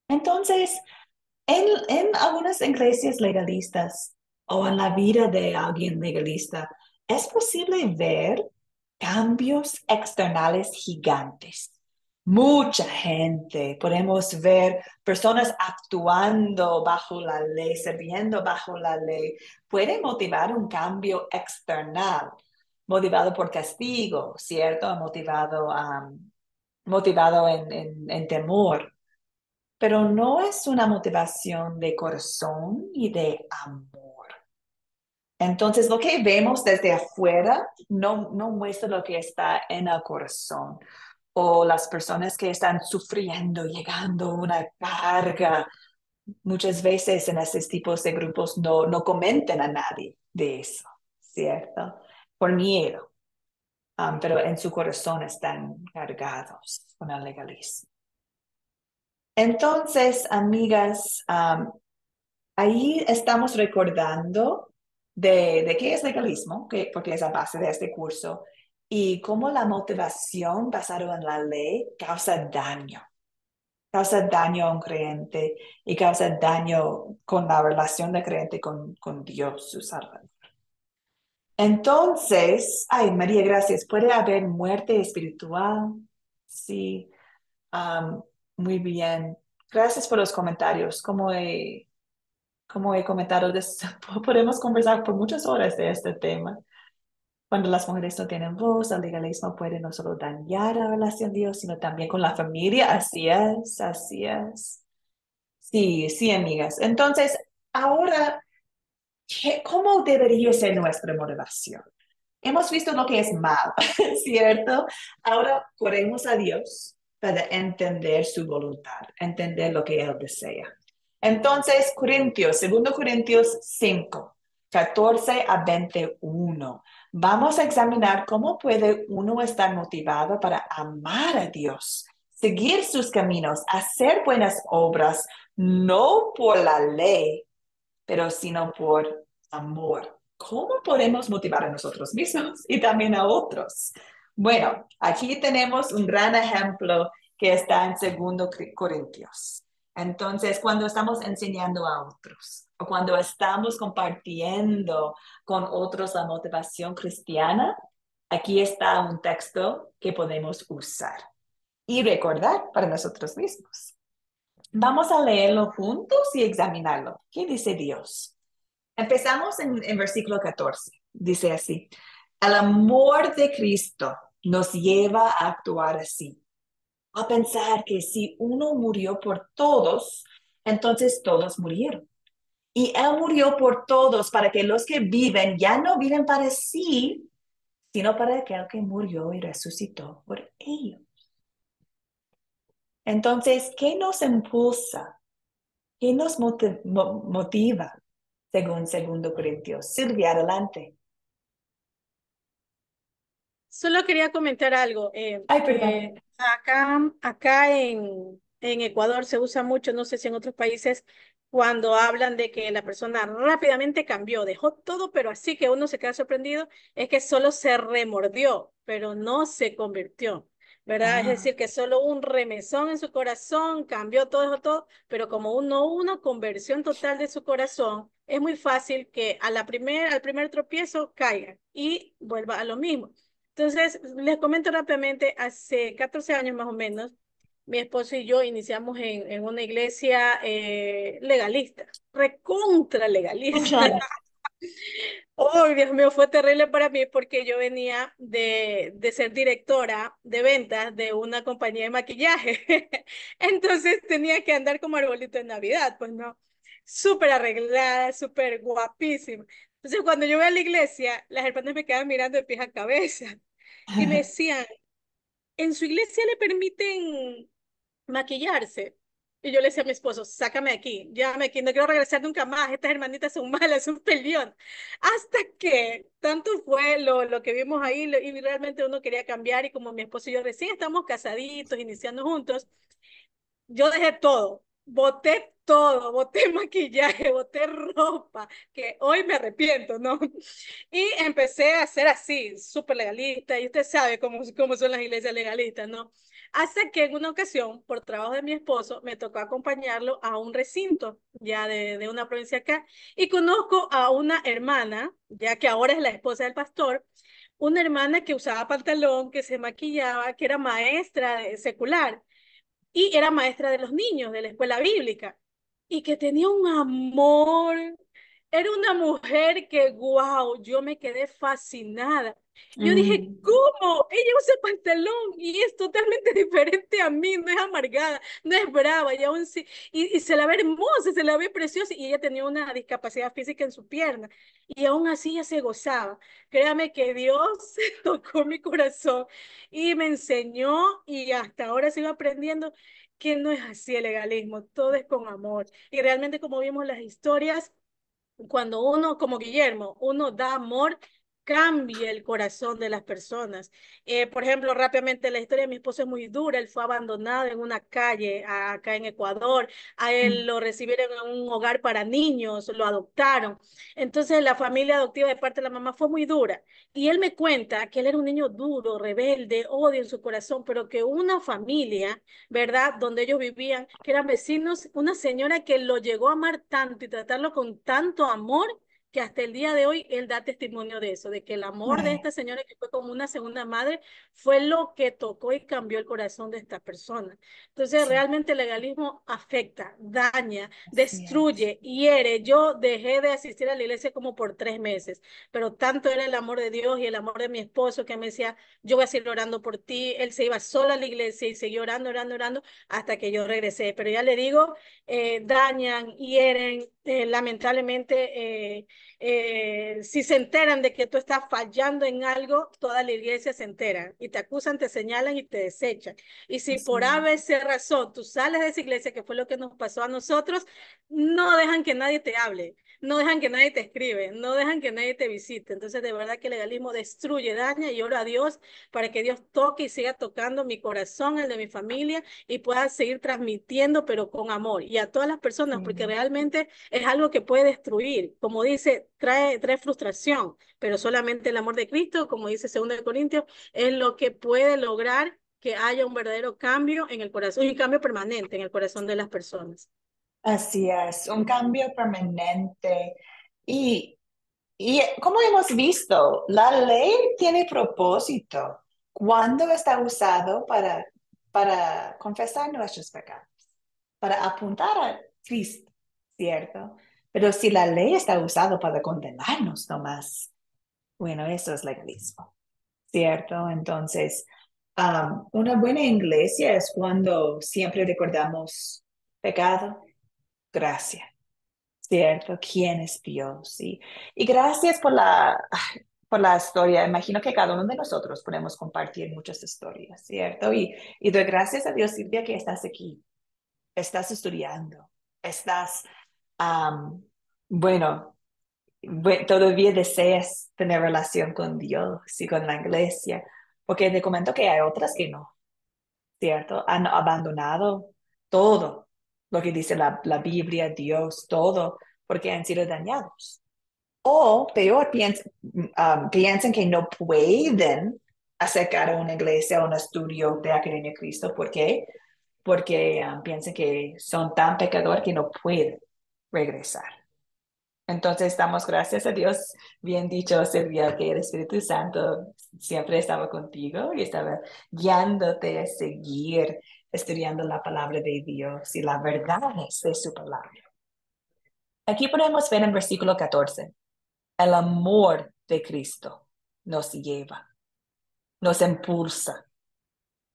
Entonces, en algunas iglesias legalistas o en la vida de alguien legalista, es posible ver cambios externales gigantes. Mucha gente, podemos ver personas actuando bajo la ley, sirviendo bajo la ley. Puede motivar un cambio external, motivado por castigo, ¿cierto? Motivado en temor, pero no es una motivación de corazón y de amor. Entonces, lo que vemos desde afuera no muestra lo que está en el corazón. O las personas que están sufriendo, llegando a una carga. Muchas veces en esos tipos de grupos no comentan a nadie de eso, ¿cierto? Por miedo. Pero en su corazón están cargados con el legalismo. Entonces, amigas, ahí estamos recordando de qué es legalismo, porque es la base de este curso, y cómo la motivación basada en la ley causa daño. Causa daño a un creyente y causa daño con la relación del creyente con Dios, su Salvador. Entonces, ay, María, gracias. ¿Puede haber muerte espiritual? Sí. Am, Muy bien. Gracias por los comentarios. Como he comentado, podemos conversar por muchas horas de este tema. Cuando las mujeres no tienen voz, el legalismo puede no solo dañar la relación con Dios, sino también con la familia. Así es, así es. Sí, sí, amigas. Entonces, ahora, ¿cómo debería ser nuestra motivación? Hemos visto lo que es mal, ¿cierto? Ahora corremos a Dios para entender su voluntad, entender lo que Él desea. Entonces, Corintios, 2 Corintios 5, 14 a 21. Vamos a examinar cómo puede uno estar motivado para amar a Dios, seguir sus caminos, hacer buenas obras, no por la ley, pero sino por amor. ¿Cómo podemos motivar a nosotros mismos y también a otros? Bueno, aquí tenemos un gran ejemplo que está en 2 Corintios. Entonces, cuando estamos enseñando a otros o cuando estamos compartiendo con otros la motivación cristiana, aquí está un texto que podemos usar y recordar para nosotros mismos. Vamos a leerlo juntos y examinarlo. ¿Qué dice Dios? Empezamos en versículo 14. Dice así: el amor de Cristo nos lleva a actuar así, a pensar que si uno murió por todos, entonces todos murieron. Y Él murió por todos para que los que viven ya no viven para sí, sino para aquel que murió y resucitó por ellos. Entonces, ¿qué nos impulsa? ¿Qué nos motiva? Según 2 Corintios. Silvia, adelante. Solo quería comentar algo. Ay, perdón. Acá en Ecuador se usa mucho, no sé si en otros países, cuando hablan de que la persona rápidamente cambió, dejó todo, pero así que uno se queda sorprendido, es que solo se remordió, pero no se convirtió, ¿verdad? Es Ah, decir, que solo un remesón en su corazón, cambió todo, dejó todo, pero como no hubo una conversión total de su corazón, es muy fácil que al primer tropiezo caiga y vuelva a lo mismo. Entonces, les comento rápidamente, hace 14 años más o menos, mi esposo y yo iniciamos en una iglesia legalista, recontra legalista. Escucha, Oh, Dios mío, fue terrible para mí porque yo venía de ser directora de ventas de una compañía de maquillaje. Entonces tenía que andar como arbolito de Navidad, pues no, súper arreglada, súper guapísima. Entonces cuando yo voy a la iglesia, las hermanas me quedaban mirando de pies a cabeza y me decían, ¿en su iglesia le permiten maquillarse? Y yo le decía a mi esposo, sácame de aquí, llévame aquí, no quiero regresar nunca más, estas hermanitas son malas, son peleón. Hasta que tanto fue lo que vimos ahí y realmente uno quería cambiar y como mi esposo y yo recién estamos casaditos, iniciando juntos, yo dejé todo, boté maquillaje, boté ropa, que hoy me arrepiento, ¿no? Y empecé a ser así, súper legalista, y usted sabe cómo son las iglesias legalistas, ¿no? Hasta que en una ocasión, por trabajo de mi esposo, me tocó acompañarlo a un recinto ya de una provincia acá, y conozco a una hermana, ya que ahora es la esposa del pastor, una hermana que usaba pantalón, que se maquillaba, que era maestra secular y era maestra de los niños de la escuela bíblica y que tenía un amor Era una mujer que, wow, yo me quedé fascinada. Yo dije, Mm, ¿cómo? Ella usa pantalón y es totalmente diferente a mí, no es amargada, no es brava, y aún sí, y se la ve hermosa, se la ve preciosa, y ella tenía una discapacidad física en su pierna, y aún así ella se gozaba. Créame que Dios tocó mi corazón y me enseñó, y hasta ahora sigo aprendiendo que no es así el legalismo, todo es con amor. Y realmente como vimos las historias, cuando uno, como Guillermo, uno da amor, cambia el corazón de las personas. Por ejemplo, rápidamente la historia de mi esposo es muy dura. Él fue abandonado en una calle acá en Ecuador. A él mm, lo recibieron en un hogar para niños, lo adoptaron. Entonces la familia adoptiva de parte de la mamá fue muy dura. Y él me cuenta que él era un niño duro, rebelde, odio en su corazón, pero que una familia, ¿verdad? Donde ellos vivían, que eran vecinos, una señora que lo llegó a amar tanto y tratarlo con tanto amor, que hasta el día de hoy él da testimonio de eso, de que el amor de ay, esta señora, que fue como una segunda madre, fue lo que tocó y cambió el corazón de esta persona. Entonces, sí, realmente el legalismo afecta, daña, así es. destruye, hiere. Yo dejé de asistir a la iglesia como por 3 meses, pero tanto era el amor de Dios y el amor de mi esposo que me decía, yo voy a seguir orando por ti. Él se iba solo a la iglesia y siguió orando, orando, orando hasta que yo regresé. Pero ya le digo, dañan, hieren, lamentablemente, si se enteran de que tú estás fallando en algo, toda la iglesia se entera y te acusan, te señalan y te desechan. Y si Así por es. ABC razón tú sales de esa iglesia, que fue lo que nos pasó a nosotros, no dejan que nadie te hable, no dejan que nadie te escribe, no dejan que nadie te visite. Entonces, de verdad que el legalismo destruye, daña, y oro a Dios para que Dios toque y siga tocando mi corazón, el de mi familia, y pueda seguir transmitiendo, pero con amor, y a todas las personas, porque Sí. realmente es algo que puede destruir. Como dice, trae frustración, pero solamente el amor de Cristo, como dice 2 Corintios, es lo que puede lograr que haya un verdadero cambio en el corazón, un cambio permanente en el corazón de las personas. Así es, un cambio permanente. Y, y como hemos visto, la ley tiene propósito cuando está usado para confesar nuestros pecados, para apuntar a Cristo, ¿cierto? Pero si la ley está usada para condenarnos nomás, bueno, eso es legalismo, ¿cierto? Entonces, una buena iglesia es cuando siempre recordamos pecado, gracia, ¿cierto? ¿Quién es Dios? Y gracias por la historia. Imagino que cada uno de nosotros podemos compartir muchas historias, ¿cierto? Y doy gracias a Dios, Silvia, que estás aquí, estás estudiando, estás, am, bueno, todavía deseas tener relación con Dios y con la iglesia, porque te comento que hay otras que no, ¿cierto? Han abandonado todo lo que dice la Biblia, Dios, todo, porque han sido dañados. O peor, piensan que no pueden acercar a una iglesia o un estudio de Academia Cristo. ¿Por qué? Porque piensan que son tan pecadores que no pueden regresar. Entonces damos gracias a Dios, bien dicho, Silvia, que el Espíritu Santo siempre estaba contigo y estaba guiándote a seguir estudiando la palabra de Dios y la verdad es de su palabra. Aquí podemos ver en versículo 14, el amor de Cristo nos lleva, nos impulsa.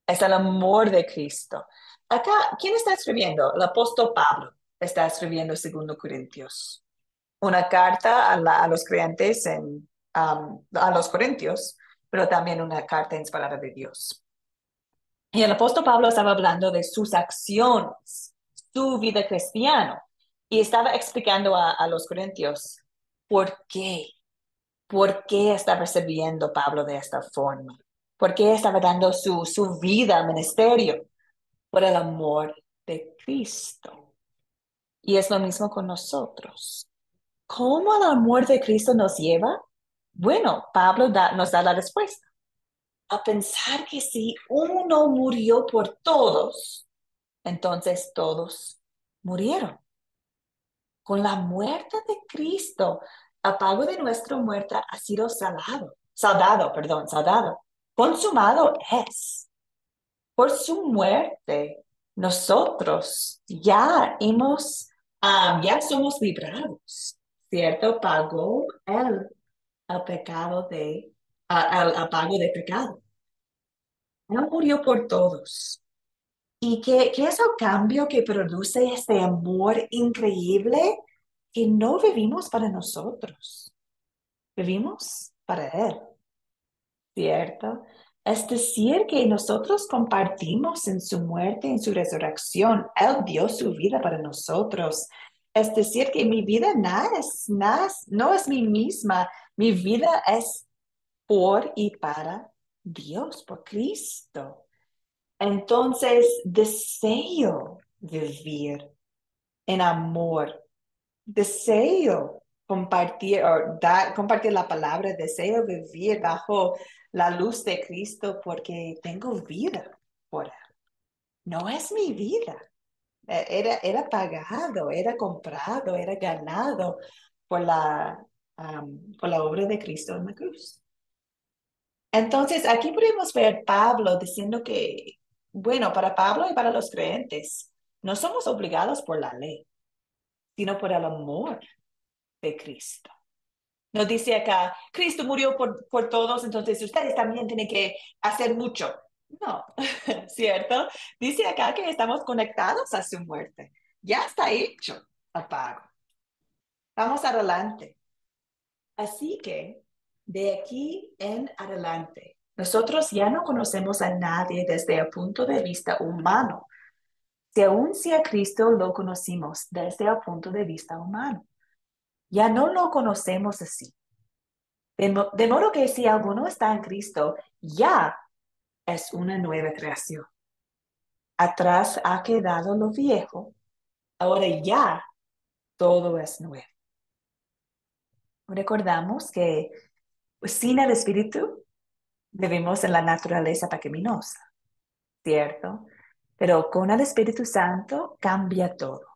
Es el amor de Cristo. Acá, ¿quién está escribiendo? El apóstol Pablo está escribiendo 2 Corintios, una carta a los creyentes a los corintios, pero también una carta inspirada de Dios. Y el apóstol Pablo estaba hablando de sus acciones, su vida cristiana, y estaba explicando a los corintios por qué estaba sirviendo Pablo de esta forma, por qué estaba dando su vida al ministerio, por el amor de Cristo. Y es lo mismo con nosotros. ¿Cómo el amor de Cristo nos lleva? Bueno, Pablo nos da la respuesta. A pensar que si uno murió por todos, entonces todos murieron. Con la muerte de Cristo, el pago de nuestra muerte ha sido saldado. Consumado es. Por su muerte, nosotros ya somos librados, ¿cierto? Pagó el pecado el pago de pecado. Él murió por todos. ¿Y qué es el cambio que produce este amor increíble? Que no vivimos para nosotros, vivimos para Él, ¿cierto? Es decir, que nosotros compartimos en su muerte, en su resurrección. Él dio su vida para nosotros. Es decir, que mi vida no es mi misma. Mi vida es por y para Dios, por Cristo. Entonces, deseo vivir en amor, deseo compartir la palabra, deseo vivir bajo la luz de Cristo porque tengo vida por Él. No es mi vida, era pagado, era comprado, era ganado por por la obra de Cristo en la cruz. Entonces, aquí podemos ver Pablo diciendo que, bueno, para Pablo y para los creyentes, no somos obligados por la ley, sino por el amor de Cristo. Nos dice acá, Cristo murió por todos, entonces ustedes también tienen que hacer mucho. No, ¿cierto? Dice acá que estamos conectados a su muerte. Ya está hecho el pago. Vamos adelante. Así que, de aquí en adelante, nosotros ya no conocemos a nadie desde el punto de vista humano. Si aún si a Cristo lo conocimos desde el punto de vista humano, ya no lo conocemos así. De modo que si alguno está en Cristo, ya es una nueva creación. Atrás ha quedado lo viejo, ahora ya todo es nuevo. Recordamos que sin el Espíritu vivimos en la naturaleza pecaminosa, ¿cierto? Pero con el Espíritu Santo cambia todo.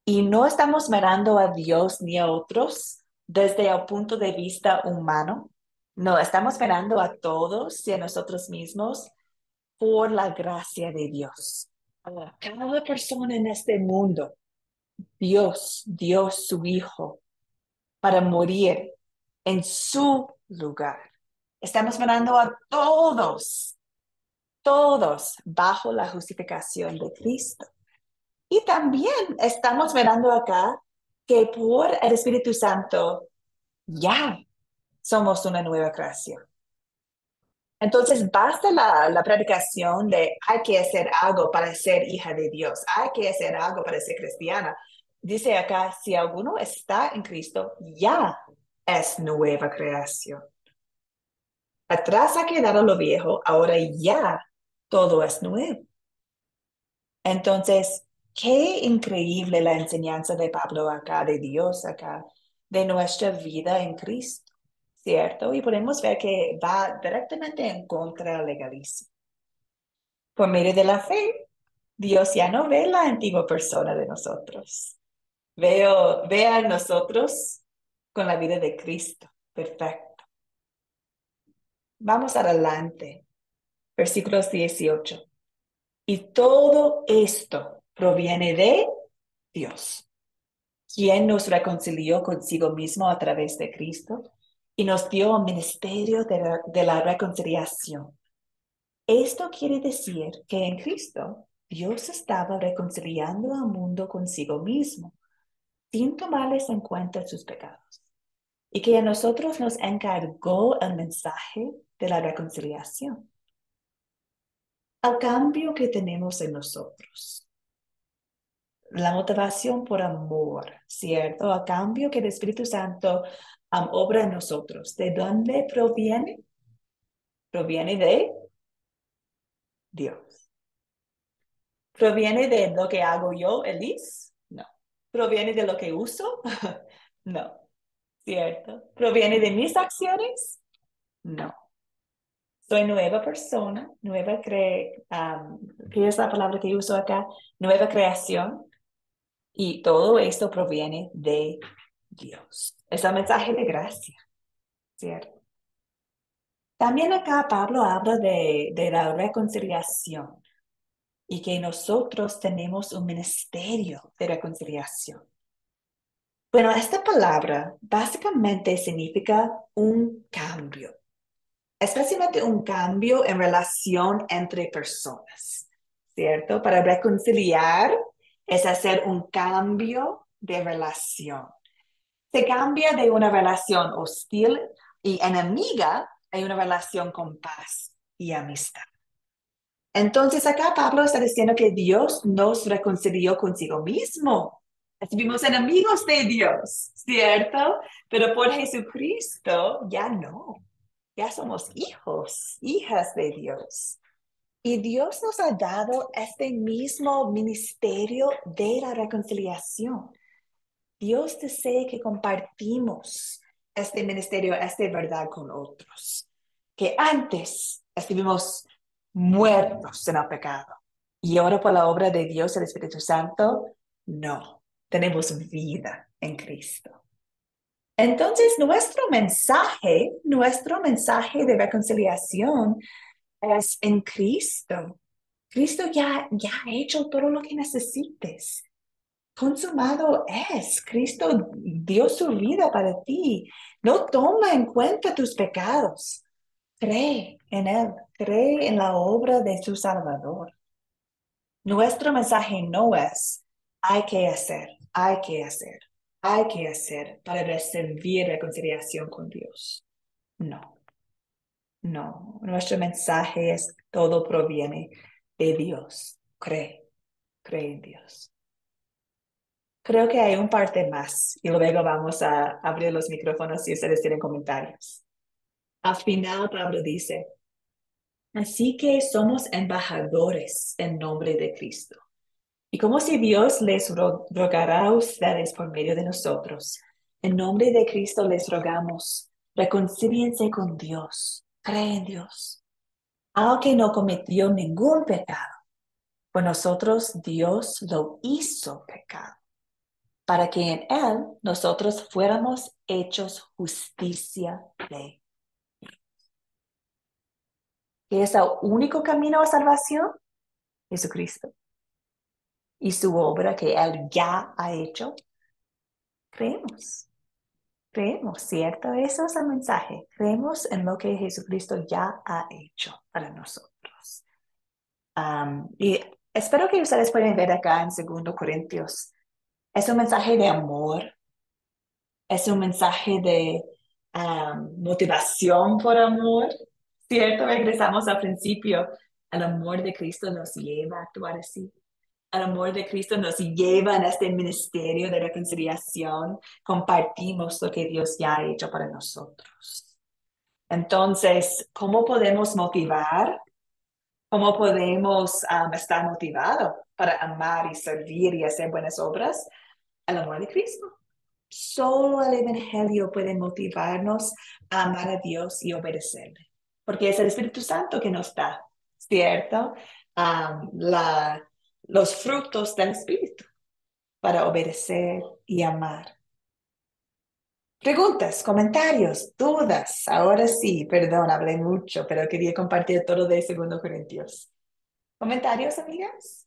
Y no estamos mirando a Dios ni a otros desde el punto de vista humano. No, estamos mirando a todos y a nosotros mismos por la gracia de Dios. A cada persona en este mundo, Dios dio su Hijo para morir en su lugar. Estamos mirando a todos bajo la justificación de Cristo. Y también estamos mirando acá que por el Espíritu Santo ya somos una nueva creación. Entonces, basta la predicación de hay que hacer algo para ser hija de Dios, hay que hacer algo para ser cristiana. Dice acá, si alguno está en Cristo, ya es nueva creación. Atrás ha quedado lo viejo, ahora ya todo es nuevo. Entonces, qué increíble la enseñanza de Pablo acá, de Dios acá, de nuestra vida en Cristo, ¿cierto? Y podemos ver que va directamente en contra del legalismo. Por medio de la fe, Dios ya no ve la antigua persona de nosotros. Ve a nosotros con la vida de Cristo. Perfecto. Vamos adelante. Versículos 18. Y todo esto proviene de Dios, quien nos reconcilió consigo mismo a través de Cristo y nos dio el ministerio de la reconciliación. Esto quiere decir que en Cristo Dios estaba reconciliando al mundo consigo mismo, sin tomarles en cuenta sus pecados, y que a nosotros nos encargó el mensaje de la reconciliación. Al cambio que tenemos en nosotros, la motivación por amor, ¿cierto? Al cambio que el Espíritu Santo obra en nosotros. ¿De dónde proviene? Proviene de Dios. ¿Proviene de lo que hago yo, Elis? No. ¿Proviene de lo que uso? No. ¿Cierto? ¿Proviene de mis acciones? No. Soy nueva persona, ¿qué es la palabra que uso acá? Nueva creación. Y todo esto proviene de Dios. Es el mensaje de gracia, ¿cierto? También acá Pablo habla de la reconciliación y que nosotros tenemos un ministerio de reconciliación. Bueno, esta palabra básicamente significa un cambio, especialmente un cambio en relación entre personas, ¿cierto? Para reconciliar es hacer un cambio de relación. Se cambia de una relación hostil y enemiga a una relación con paz y amistad. Entonces acá Pablo está diciendo que Dios nos reconcilió consigo mismo. Estuvimos enemigos de Dios, ¿cierto? Pero por Jesucristo ya no. Ya somos hijos, hijas de Dios. Y Dios nos ha dado este mismo ministerio de la reconciliación. Dios desea que compartimos este ministerio, esta verdad con otros. Que antes estuvimos muertos en el pecado. Y ahora por la obra de Dios, el Espíritu Santo, no. Tenemos vida en Cristo. Entonces, nuestro mensaje de reconciliación es en Cristo. Cristo ya ha hecho todo lo que necesites. Consumado es. Cristo dio su vida para ti. No toma en cuenta tus pecados. Cree en Él. Cree en la obra de su Salvador. Nuestro mensaje no es hay que hacer, hay que hacer, hay que hacer para recibir reconciliación con Dios. No, no. Nuestro mensaje es todo proviene de Dios. Cree en Dios. Creo que hay un parte más y luego vamos a abrir los micrófonos si ustedes tienen comentarios. Al final, Pablo dice, así que somos embajadores en nombre de Cristo. Y como si Dios les rogará a ustedes por medio de nosotros, en nombre de Cristo les rogamos, reconcíliense con Dios, creen en Dios, aunque no cometió ningún pecado. Por nosotros Dios lo hizo pecado, para que en Él nosotros fuéramos hechos justicia de Dios. ¿Qué es el único camino a salvación? Jesucristo. Y su obra que Él ya ha hecho, creemos. Creemos, ¿cierto? Eso es el mensaje. Creemos en lo que Jesucristo ya ha hecho para nosotros. Y espero que ustedes puedan ver acá en 2 Corintios. Es un mensaje de amor. Es un mensaje de motivación por amor, ¿cierto? Regresamos al principio. El amor de Cristo nos lleva a actuar así. El amor de Cristo nos lleva en este ministerio de reconciliación. Compartimos lo que Dios ya ha hecho para nosotros. Entonces, ¿cómo podemos motivar? ¿Cómo podemos estar motivados para amar y servir y hacer buenas obras? El amor de Cristo. Solo el Evangelio puede motivarnos a amar a Dios y obedecerle, porque es el Espíritu Santo que nos da, ¿cierto? Um, la, los frutos del Espíritu para obedecer y amar. Preguntas, comentarios, dudas. Ahora sí, perdón, hablé mucho, pero quería compartir todo de 2 Corintios. ¿Comentarios, amigas?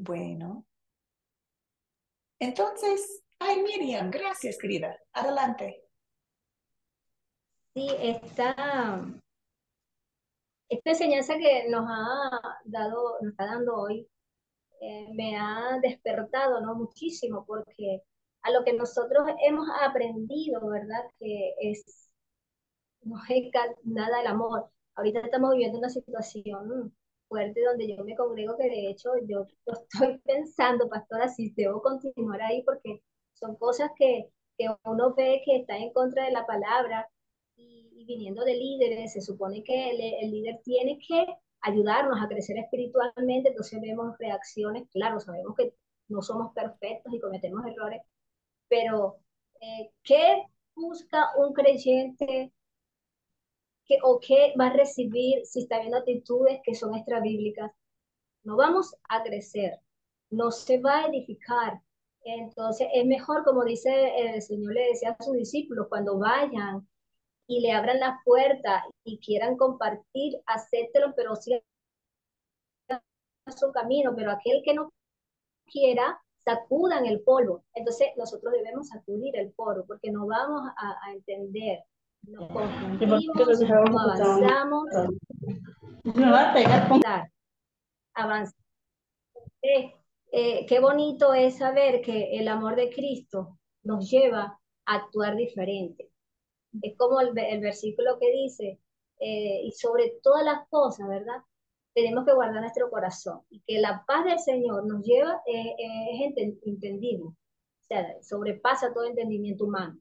Bueno, entonces, ay, Miriam, gracias, querida. Adelante. Sí, esta enseñanza que nos está dando hoy, me ha despertado, ¿no? Muchísimo, porque a lo que nosotros hemos aprendido, ¿verdad? Que no es nada el amor. Ahorita estamos viviendo una situación fuerte donde yo me congrego, que de hecho yo lo estoy pensando, pastora, si debo continuar ahí, porque son cosas que uno ve que está en contra de la palabra y viniendo de líderes, se supone que el líder tiene que ayudarnos a crecer espiritualmente, entonces vemos reacciones, claro, sabemos que no somos perfectos y cometemos errores, pero ¿qué busca un creyente o qué va a recibir si está viendo actitudes que son extrabíblicas? No vamos a crecer, no se va a edificar. Entonces es mejor, como dice el Señor, le decía a sus discípulos, cuando vayan y le abran la puerta y quieran compartir, acéptelo, pero sigan su camino, pero aquel que no quiera, sacudan el polvo. Entonces nosotros debemos sacudir el polvo porque no vamos a entender, nos confundimos, no avanzamos, avanzar. Qué bonito es saber que el amor de Cristo nos lleva a actuar diferente. Es como el versículo que dice, y sobre todas las cosas, ¿verdad? Tenemos que guardar nuestro corazón y que la paz del Señor nos lleva, es entendible, o sea, sobrepasa todo entendimiento humano.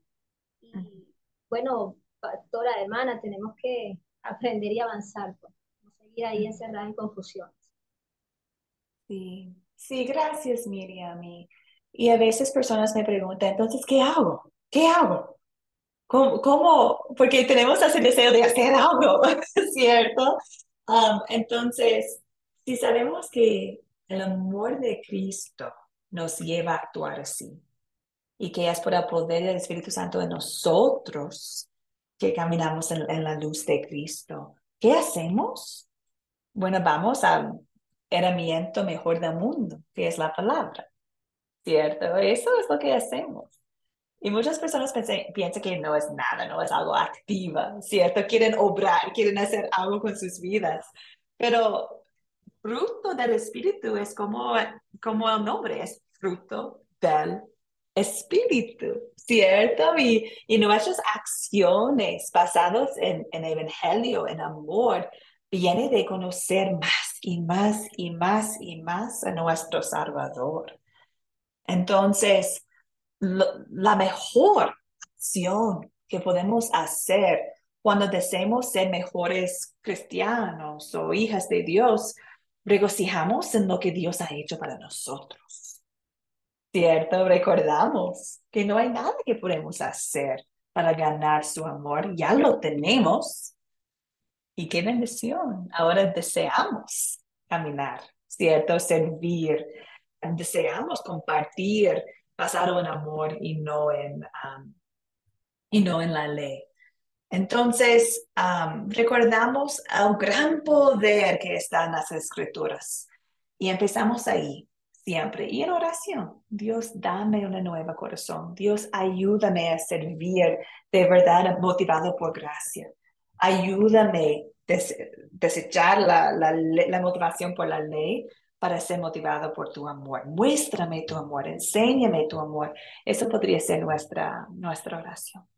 Y bueno, pastora, hermana, tenemos que aprender y avanzar, pues, no seguir ahí encerrada en confusiones. Sí, sí, gracias, Miriam. Y a veces personas me preguntan, entonces, ¿qué hago? ¿Qué hago? ¿Cómo? Porque tenemos ese deseo de hacer algo, ¿cierto? Entonces, si sabemos que el amor de Cristo nos lleva a actuar así y que es por el poder del Espíritu Santo en nosotros que caminamos en la luz de Cristo, ¿qué hacemos? Bueno, vamos al herramienta mejor del mundo, que es la palabra, ¿cierto? Eso es lo que hacemos. Y muchas personas piensan que no es nada, no es algo activa, ¿cierto? Quieren obrar, quieren hacer algo con sus vidas. Pero fruto del Espíritu es como el nombre, es fruto del Espíritu, ¿cierto? Y nuestras acciones basadas en Evangelio, en amor, viene de conocer más y más y más y más a nuestro Salvador. Entonces, la mejor acción que podemos hacer cuando deseamos ser mejores cristianos o hijas de Dios, regocijamos en lo que Dios ha hecho para nosotros. ¿Cierto? Recordamos que no hay nada que podemos hacer para ganar su amor. Ya lo tenemos. Y qué bendición. Ahora deseamos caminar, ¿cierto? Servir. Deseamos compartir basado en amor y no en la ley. Entonces, recordamos el gran poder que está en las escrituras y empezamos ahí siempre. Y en oración, Dios, dame un nuevo corazón. Dios, ayúdame a servir de verdad motivado por gracia. Ayúdame a desechar la motivación por la ley para ser motivado por tu amor. Muéstrame tu amor, enséñame tu amor. Eso podría ser nuestra oración.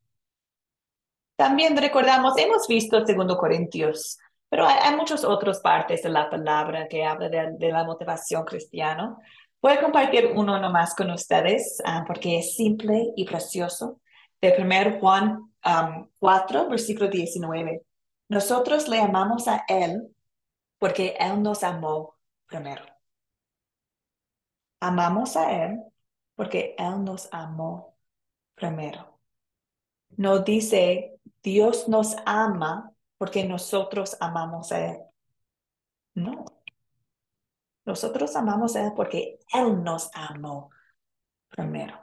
También recordamos, hemos visto 2 Corintios, pero hay muchas otras partes de la palabra que habla de la motivación cristiana. Voy a compartir uno nomás con ustedes porque es simple y precioso. De 1 Juan 4, versículo 19. Nosotros le amamos a Él porque Él nos amó primero. Amamos a Él porque Él nos amó primero. No dice Dios nos ama porque nosotros amamos a Él. No. Nosotros amamos a Él porque Él nos amó primero.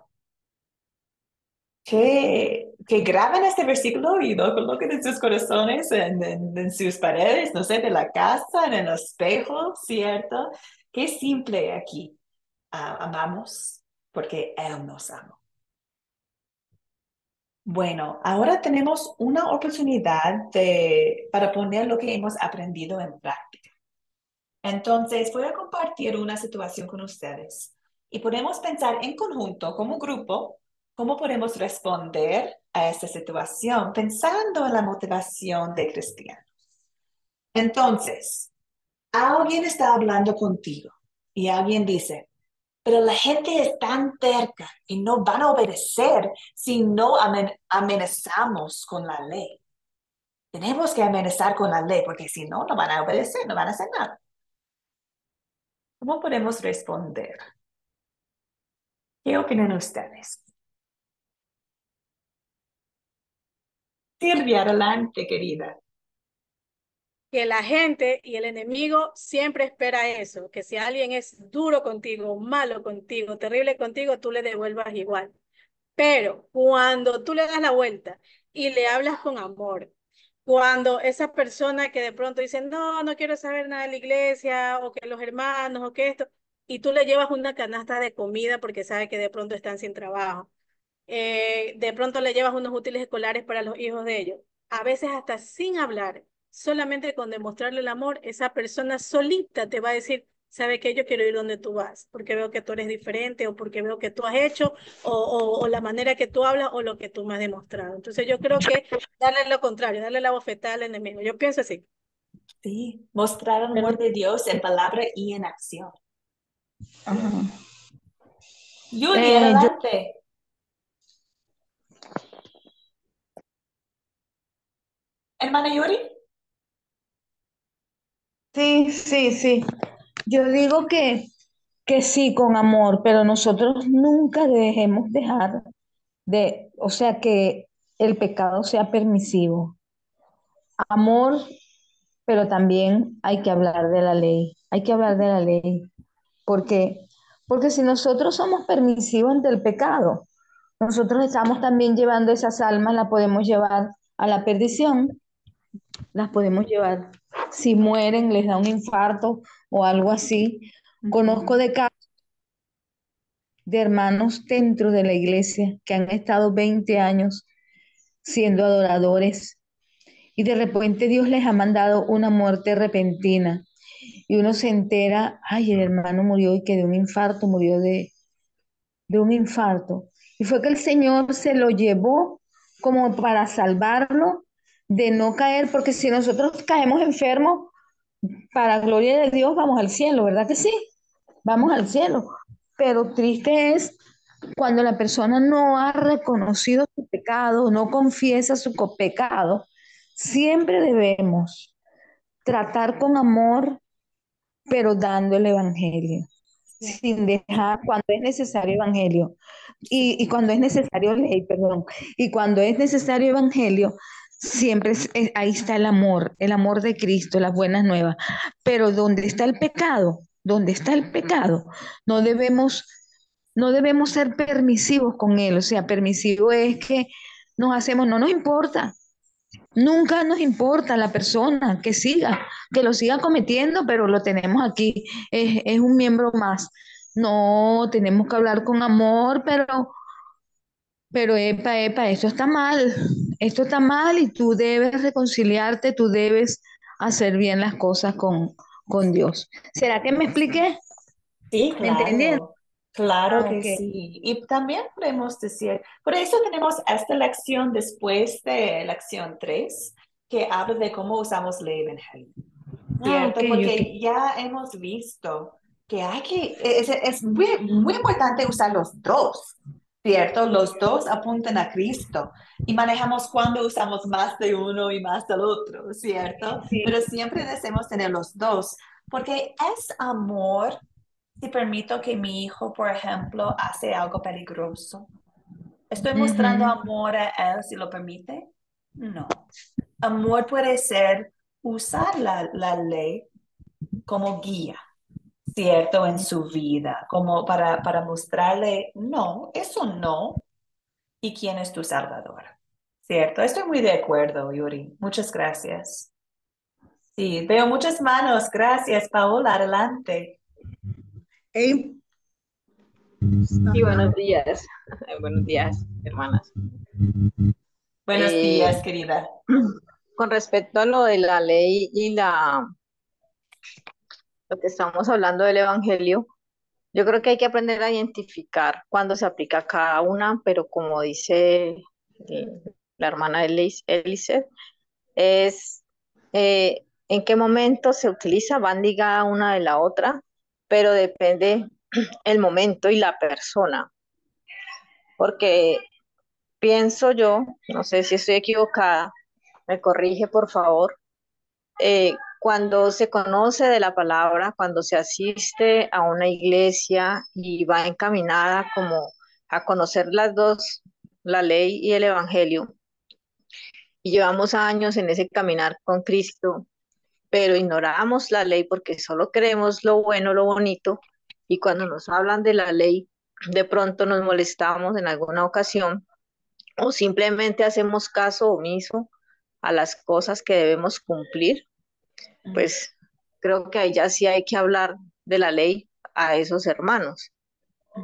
Que graben este versículo y lo coloquen en sus corazones, en sus paredes, no sé, de la casa, en el espejo, ¿cierto? Qué simple aquí. Amamos porque Él nos amó. Bueno, ahora tenemos una oportunidad para poner lo que hemos aprendido en práctica. Entonces, voy a compartir una situación con ustedes y podemos pensar en conjunto, como grupo, cómo podemos responder a esta situación pensando en la motivación de cristianos. Entonces, alguien está hablando contigo y alguien dice, pero la gente es tan terca y no van a obedecer si no amenazamos con la ley. Tenemos que amenazar con la ley porque si no, no van a obedecer, no van a hacer nada. ¿Cómo podemos responder? ¿Qué opinan ustedes? Silvia, adelante, querida. Que la gente y el enemigo siempre espera eso, que si alguien es duro contigo, malo contigo, terrible contigo, tú le devuelvas igual. Pero cuando tú le das la vuelta y le hablas con amor. Cuando esa persona que de pronto dice, no, no quiero saber nada de la iglesia, o que los hermanos, o que esto, y tú le llevas una canasta de comida porque sabe que de pronto están sin trabajo, de pronto le llevas unos útiles escolares para los hijos de ellos, a veces hasta sin hablar, solamente con demostrarle el amor, esa persona solita te va a decir, sabe que yo quiero ir donde tú vas, porque veo que tú eres diferente, o porque veo que tú has hecho, o la manera que tú hablas, o lo que tú me has demostrado. Entonces yo creo que darle lo contrario, darle la bofetada al enemigo. Yo pienso así. Sí, mostrar el amor de Dios en palabra y en acción. Ajá. Yuri, Yo, adelante. Hermana Yuri. sí. Yo digo que sí, con amor, pero nosotros nunca dejemos dejar o sea, que el pecado sea permisivo. Amor, pero también hay que hablar de la ley. Hay que hablar de la ley. Porque, porque si nosotros somos permisivos ante el pecado, nosotros estamos también llevando esas almas, las podemos llevar a la perdición, las podemos llevar. Si mueren, les da un infarto o algo así. Conozco de casos de hermanos dentro de la iglesia que han estado 20 años siendo adoradores y de repente Dios les ha mandado una muerte repentina y uno se entera, ay, el hermano murió y que de un infarto, murió de un infarto. Y fue que el Señor se lo llevó como para salvarlo de no caer, porque si nosotros caemos enfermos, para gloria de Dios vamos al cielo, ¿verdad que sí? Vamos al cielo. Pero triste es cuando la persona no ha reconocido su pecado, no confiesa su pecado. Siempre debemos tratar con amor, pero dando el evangelio, Sí, sin dejar, cuando es necesario evangelio, y cuando es necesario ley, perdón, y cuando es necesario evangelio, siempre ahí está el amor de Cristo, las buenas nuevas. Pero donde está el pecado, donde está el pecado, no debemos, no debemos ser permisivos con él. O sea, permisivo es que nos hacemos, no nos importa. Nunca nos importa la persona que lo siga cometiendo, pero lo tenemos aquí, es un miembro más. No, tenemos que hablar con amor, pero esto está mal y tú debes reconciliarte, tú debes hacer bien las cosas con Dios. ¿Será que me expliqué? sí, ¿Me entendieron? claro, claro Ah, que ok. sí. Y también podemos decir, por eso tenemos esta lección después de lección 3 que habla de cómo usamos el evangelio. Ah, ok, Cierto, ok. porque ya hemos visto que es muy importante usar los dos, ¿cierto? Los dos apuntan a Cristo y manejamos cuando usamos más de uno y más del otro, ¿cierto? Sí. Pero siempre deseamos tener los dos, porque es amor si permito que mi hijo, por ejemplo, hace algo peligroso. ¿Estoy mostrando Ujú. amor a él si lo permite? No. Amor puede ser usar la ley como guía, ¿cierto? En su vida, como para mostrarle, no, eso no, y quién es tu Salvador, ¿cierto? Estoy muy de acuerdo, Yuri. Muchas gracias. Sí, veo muchas manos. Gracias, Paola. Adelante. Ey, Sí, ajá. buenos días. Buenos días, hermanas. Buenos Eh, días, querida. con respecto a lo de la ley y lo que estamos hablando del evangelio, yo creo que hay que aprender a identificar cuándo se aplica cada una, pero como dice eh, la hermana Eliseth, es en qué momento se utiliza, van ligadas una de la otra, pero depende el momento y la persona, porque pienso yo, no sé si estoy equivocada, me corrige por favor, cuando se conoce de la palabra, cuando se asiste a una iglesia y va encaminada como a conocer las dos, la ley y el evangelio, y llevamos años en ese caminar con Cristo, pero ignoramos la ley porque solo queremos lo bueno, lo bonito, y cuando nos hablan de la ley, de pronto nos molestamos en alguna ocasión o simplemente hacemos caso omiso a las cosas que debemos cumplir, pues creo que ahí ya sí hay que hablar de la ley a esos hermanos.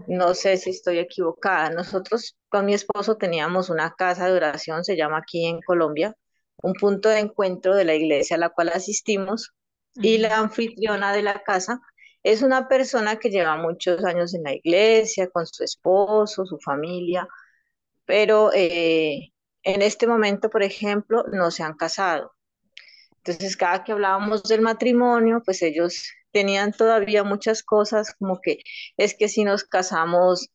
No sé si estoy equivocada. Nosotros con mi esposo teníamos una casa de oración, se llama aquí en Colombia, un punto de encuentro de la iglesia a la cual asistimos, y la anfitriona de la casa es una persona que lleva muchos años en la iglesia, con su esposo, su familia, pero en este momento, por ejemplo, no se han casado. Entonces, cada que hablábamos del matrimonio, pues ellos tenían todavía muchas cosas, como que es que si nos casamos,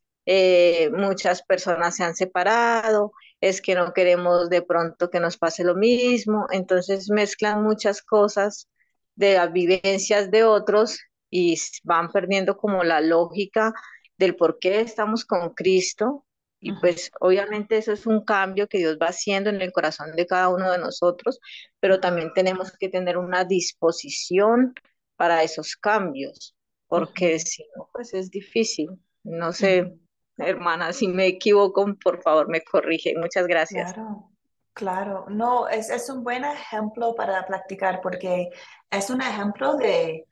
muchas personas se han separado, es que no queremos de pronto que nos pase lo mismo, entonces mezclan muchas cosas de las vivencias de otros y van perdiendo como la lógica del por qué estamos con Cristo. Y pues obviamente eso es un cambio que Dios va haciendo en el corazón de cada uno de nosotros, pero también tenemos que tener una disposición para esos cambios, porque si no, pues es difícil. No sé, hermana, si me equivoco, por favor me corrige. Muchas gracias. Claro, claro. No, es un buen ejemplo para practicar porque es un ejemplo de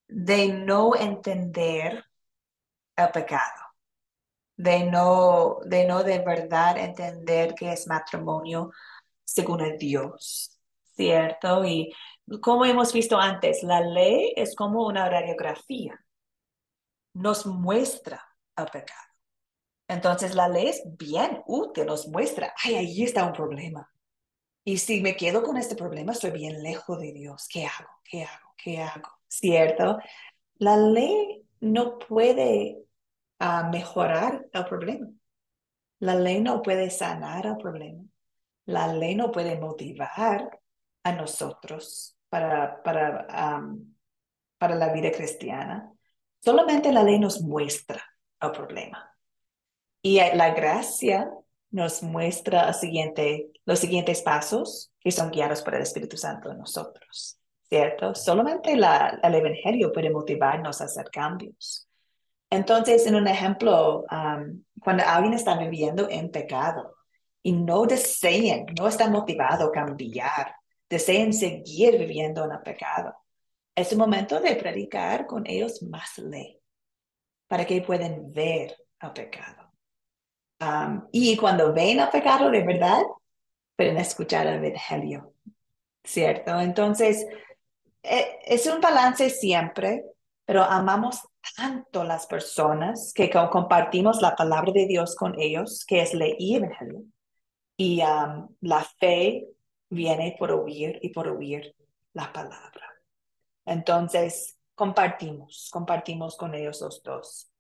no entender el pecado, de no de verdad entender que es matrimonio según el Dios, ¿cierto? Y como hemos visto antes, la ley es como una radiografía, nos muestra el pecado. Entonces la ley es bien útil, nos muestra, ay, ahí está un problema. Y si me quedo con este problema, estoy bien lejos de Dios. ¿Qué hago? ¿Qué hago? ¿Qué hago? ¿Cierto? La ley no puede mejorar el problema. La ley no puede sanar el problema. La ley no puede motivar a nosotros para la vida cristiana. Solamente la ley nos muestra el problema. Y la gracia nos muestra los siguientes pasos que son guiados por el Espíritu Santo en nosotros, ¿cierto? Solamente el Evangelio puede motivarnos a hacer cambios. Entonces, en un ejemplo, cuando alguien está viviendo en pecado y no está motivado a cambiar, desean seguir viviendo en el pecado, es el momento de predicar con ellos más ley para que puedan ver el pecado. Y cuando ven el pecado de verdad, pueden escuchar el Evangelio, ¿cierto? Entonces, es un balance siempre, pero amamos tanto las personas que compartimos la palabra de Dios con ellos, que es ley y Evangelio. Y la fe viene por oír y por oír la palabra. Entonces, compartimos con ellos los dos.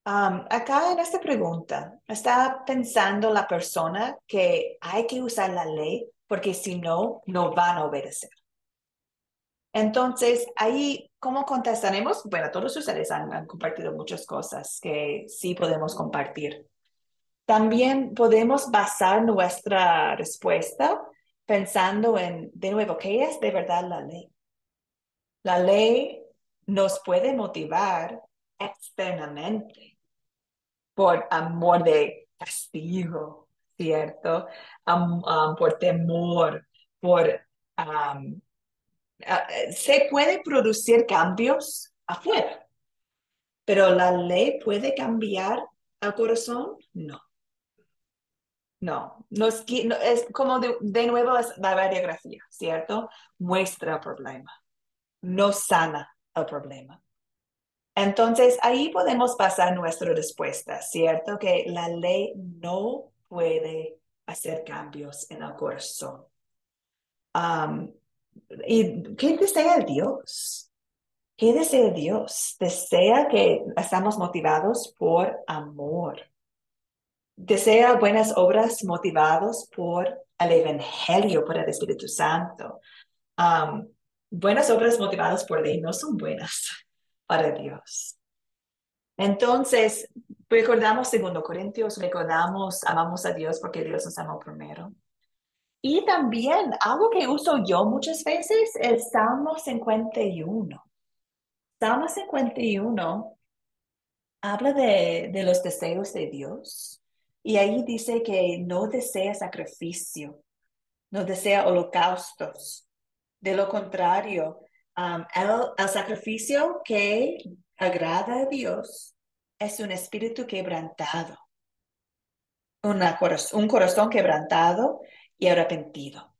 Acá en esta pregunta, está pensando la persona que hay que usar la ley porque si no, no van a obedecer. Entonces, ahí, ¿cómo contestaremos? Bueno, todos ustedes han compartido muchas cosas que sí podemos compartir. También podemos basar nuestra respuesta pensando de nuevo, ¿qué es de verdad la ley? La ley nos puede motivar externamente por amor de castigo, ¿cierto? Por temor, se puede producir cambios afuera, pero la ley puede cambiar al corazón, no. No, es como de nuevo es la radiografía, ¿cierto? Muestra el problema, no sana el problema. Entonces, ahí podemos pasar nuestra respuesta, ¿cierto? Que la ley no puede hacer cambios en el corazón. ¿Y qué desea Dios? ¿Qué desea Dios? Desea que estamos motivados por amor. Desea buenas obras motivados por el Evangelio, por el Espíritu Santo. Buenas obras motivadas por ley no son buenas para Dios. Entonces, recordamos 2 Corintios, amamos a Dios porque Dios nos amó primero. Y también algo que uso yo muchas veces es Salmo 51. Salmo 51 habla de los deseos de Dios Y ahí dice que no desea sacrificio, no desea holocaustos. De lo contrario, el sacrificio que agrada a Dios es un espíritu quebrantado, un corazón quebrantado y arrepentido.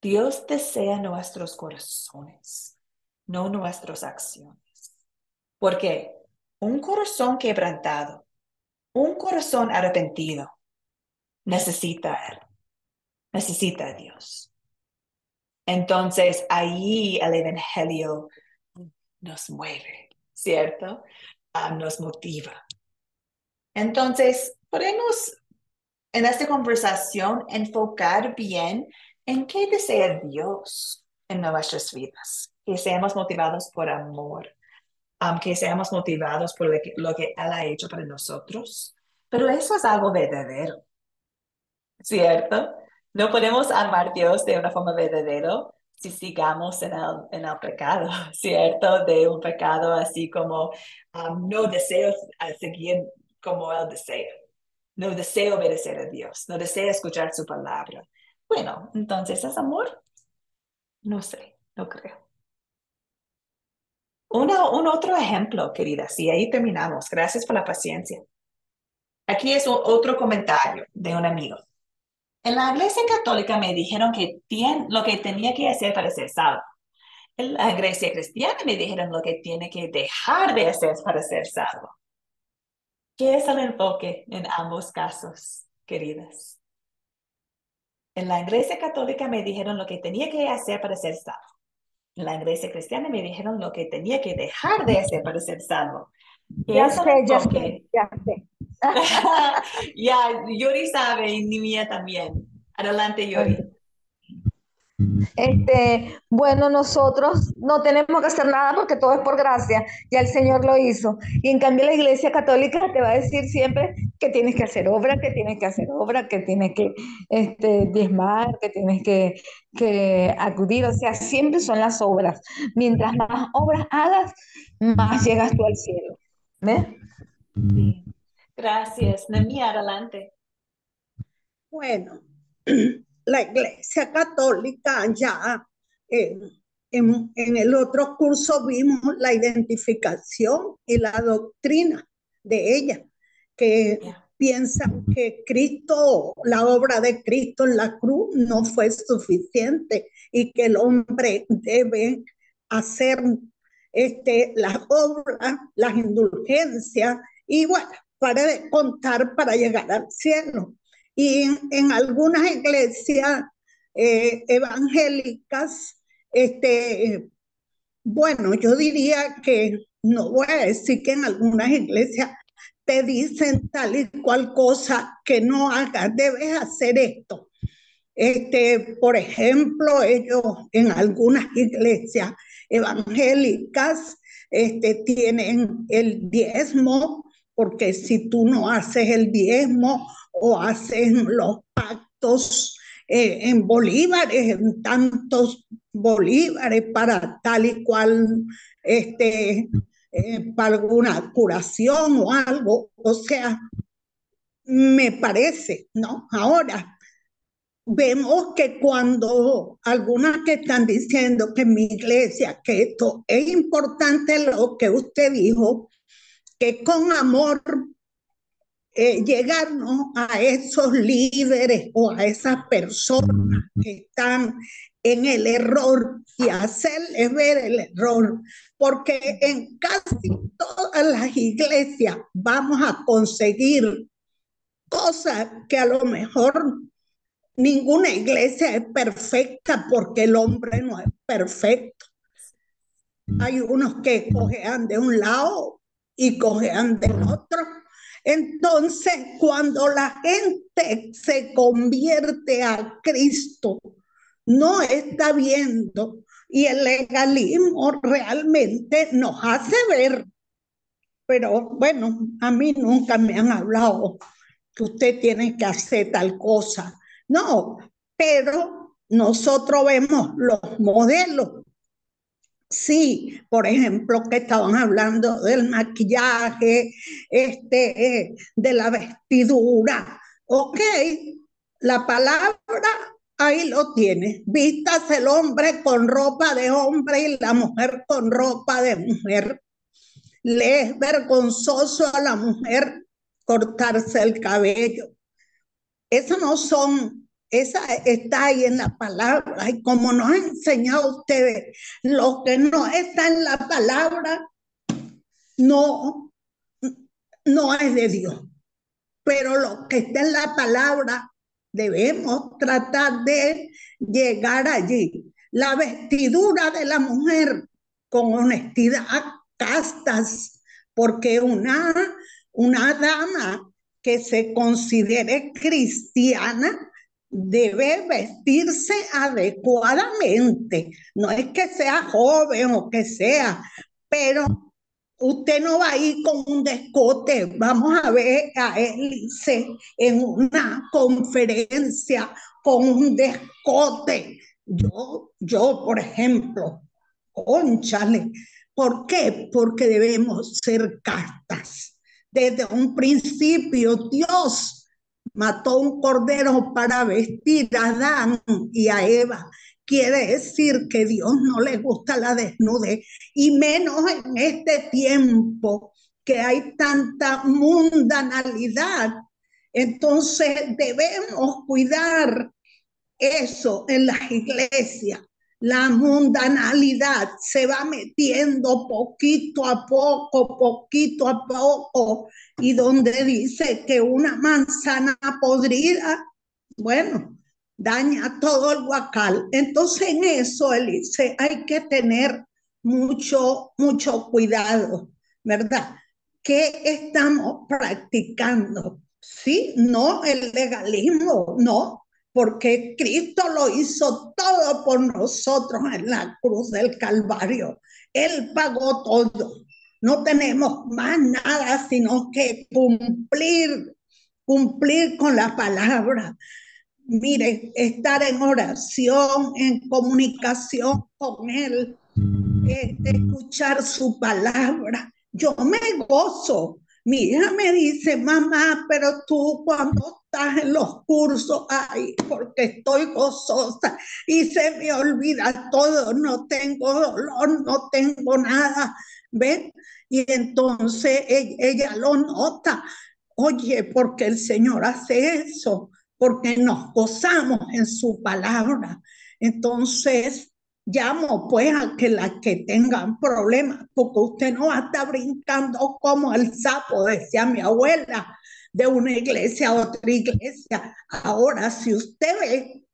Dios desea nuestros corazones, no nuestras acciones. Porque un corazón quebrantado, un corazón arrepentido, necesita a Él, necesita a Dios. Entonces, ahí el Evangelio nos mueve, ¿cierto? Nos motiva. Entonces, podemos en esta conversación enfocar bien en qué desea Dios en nuestras vidas. Que seamos motivados por amor, que seamos motivados por lo que Él ha hecho para nosotros. Pero eso es algo verdadero, ¿cierto? No podemos amar a Dios de una forma verdadera si sigamos en el pecado, ¿cierto? De un pecado así como no deseo seguir como Él desea. No deseo obedecer a Dios, no deseo escuchar su palabra. Bueno, entonces, ¿es amor? No sé, no creo. Un otro ejemplo, queridas, y ahí terminamos. Gracias por la paciencia. Aquí es otro comentario de un amigo. En la iglesia católica me dijeron que lo que tenía que hacer para ser salvo. En la iglesia cristiana me dijeron lo que tiene que dejar de hacer para ser salvo. ¿Qué es el enfoque en ambos casos, queridas? En la iglesia católica me dijeron lo que tenía que hacer para ser salvo. En la iglesia cristiana me dijeron lo que tenía que dejar de hacer para ser salvo. ¿Qué Ya es el sé, ya sé, enfoque? ya sé. Ya, Yuri sabe y ni mía también. Adelante, Yuri. Bueno, nosotros no tenemos que hacer nada porque todo es por gracia, ya el Señor lo hizo. Y en cambio la Iglesia Católica te va a decir siempre que tienes que hacer obra, que tienes que hacer obra, que tienes que diezmar, que tienes que acudir, o sea, siempre son las obras. Mientras más obras hagas, más llegas tú al cielo. ¿Ves? Sí. Gracias. Nemia, adelante. Bueno, la Iglesia Católica ya en el otro curso vimos la identificación y la doctrina de ella, que Yeah. piensan que Cristo, la obra de Cristo en la cruz no fue suficiente y que el hombre debe hacer las obras, las indulgencias y bueno, para de contar para llegar al cielo. Y en algunas iglesias evangélicas, bueno, yo diría que no voy a decir que en algunas iglesias te dicen tal y cual cosa que no hagas, debes hacer esto. Por ejemplo, ellos en algunas iglesias evangélicas tienen el diezmo, porque si tú no haces el diezmo o haces los pactos en bolívares, en tantos bolívares para tal y cual, para alguna curación o algo, o sea, me parece, ¿no? Ahora, vemos que cuando algunas que están diciendo que en mi iglesia, que esto es importante lo que usted dijo, que con amor llegarnos a esos líderes o a esas personas que están en el error y hacerles ver el error, porque en casi todas las iglesias vamos a conseguir cosas que a lo mejor ninguna iglesia es perfecta porque el hombre no es perfecto. Hay unos que cojean de un lado y cojean del otro. Entonces, cuando la gente se convierte a Cristo, no está viendo y el legalismo realmente nos hace ver. Pero bueno, a mí nunca me han hablado que usted tiene que hacer tal cosa. No, pero nosotros vemos los modelos Sí, por ejemplo, que estaban hablando del maquillaje, de la vestidura. Ok, la palabra ahí lo tiene. Vistas el hombre con ropa de hombre y la mujer con ropa de mujer. Le es vergonzoso a la mujer cortarse el cabello. Eso no son, esa está ahí en la palabra. Y como nos han enseñado ustedes, lo que no está en la palabra no, no es de Dios. Pero lo que está en la palabra debemos tratar de llegar allí. La vestidura de la mujer con honestidad, castas, porque una dama que se considere cristiana debe vestirse adecuadamente. No es que sea joven o que sea, pero usted no va a ir con un descote. Vamos a ver a Élice en una conferencia con un descote. Por ejemplo, cónchale. ¿Por qué? Porque debemos ser castas. Desde un principio, Dios mató un cordero para vestir a Adán y a Eva. Quiere decir que Dios no le gusta la desnudez, y menos en este tiempo que hay tanta mundanalidad. Entonces debemos cuidar eso en las iglesias. La mundanalidad se va metiendo poquito a poco, y donde dice que una manzana podrida, bueno, daña todo el guacal. Entonces en eso, Elise, hay que tener mucho cuidado, ¿verdad? ¿Qué estamos practicando? Sí, no el legalismo, no, porque Cristo lo hizo todo por nosotros en la cruz del Calvario. Él pagó todo. No tenemos más nada sino que cumplir con la palabra. Mire, estar en oración, en comunicación con Él, escuchar su palabra. Yo me gozo. Mi hija me dice, mamá, pero tú cuando estás en los cursos, ay, porque estoy gozosa y se me olvida todo, no tengo dolor, no tengo nada. ¿Ven? Y entonces ella lo nota. Oye, porque el Señor hace eso, porque nos gozamos en su palabra. Entonces, llamo pues a que las que tengan problemas, porque usted no va a estar brincando como el sapo, decía mi abuela, de una iglesia a otra iglesia. Ahora, si usted ve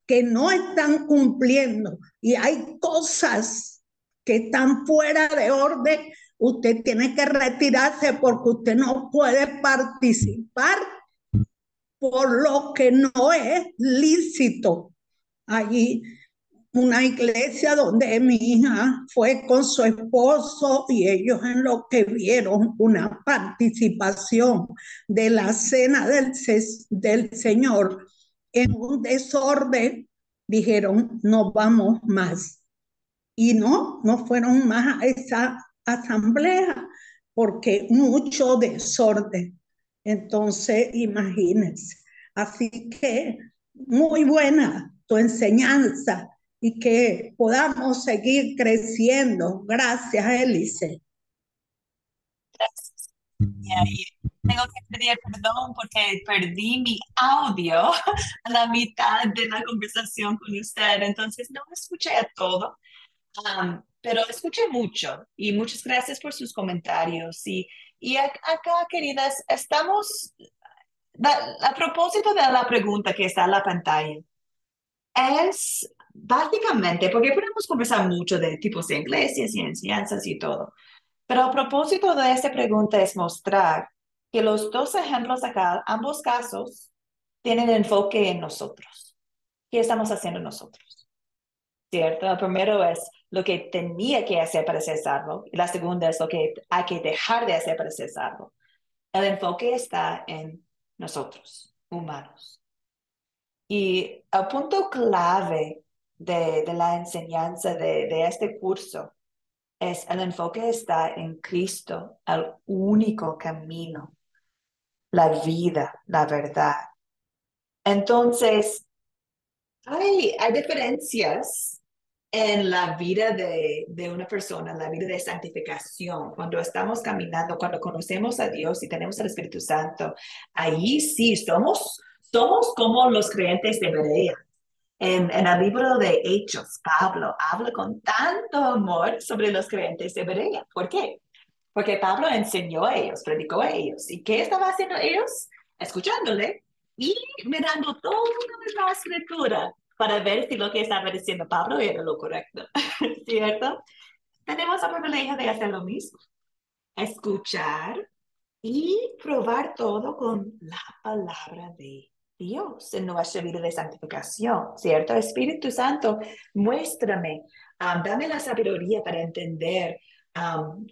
que no están cumpliendo y hay cosas que están fuera de orden, usted tiene que retirarse, porque usted no puede participar por lo que no es lícito. Allí una iglesia donde mi hija fue con su esposo, y ellos en lo que vieron una participación de la cena del Señor en un desorden, dijeron, no vamos más. Y no fueron más a esa asamblea, porque mucho desorden. Entonces, imagínense. Así que muy buena tu enseñanza y que podamos seguir creciendo. Gracias, Élice. Gracias. Y tengo que pedir perdón porque perdí mi audio a la mitad de la conversación con usted, entonces no escuché a todo. Pero escuché mucho y muchas gracias por sus comentarios. Y acá, queridas, estamos a propósito de la pregunta que está en la pantalla. Es básicamente, porque podemos conversar mucho de tipos de iglesias y enseñanzas y todo, pero a propósito de esta pregunta es mostrar que los dos ejemplos acá, ambos casos, tienen enfoque en nosotros. ¿Qué estamos haciendo nosotros? ¿Cierto? El primero es lo que tenía que hacer para ser salvo, y la segunda es lo que hay que dejar de hacer para ser salvo. El enfoque está en nosotros, humanos. Y el punto clave de la enseñanza de este curso el enfoque está en Cristo, el único camino, la vida, la verdad. Entonces, hay diferencias en la vida de una persona, en la vida de santificación. Cuando estamos caminando, cuando conocemos a Dios y tenemos el Espíritu Santo, ahí sí somos como los creyentes de Berea. En el libro de Hechos, Pablo habla con tanto amor sobre los creyentes de Berea. ¿Por qué? Porque Pablo enseñó a ellos, predicó a ellos. ¿Y qué estaba haciendo ellos? Escuchándole y mirando toda la escritura para ver si lo que estaba diciendo Pablo era lo correcto. ¿Cierto? Tenemos el privilegio de hacer lo mismo. Escuchar y probar todo con la palabra de Dios en nuestra vida de santificación, ¿cierto? Espíritu Santo, muéstrame, dame la sabiduría para entender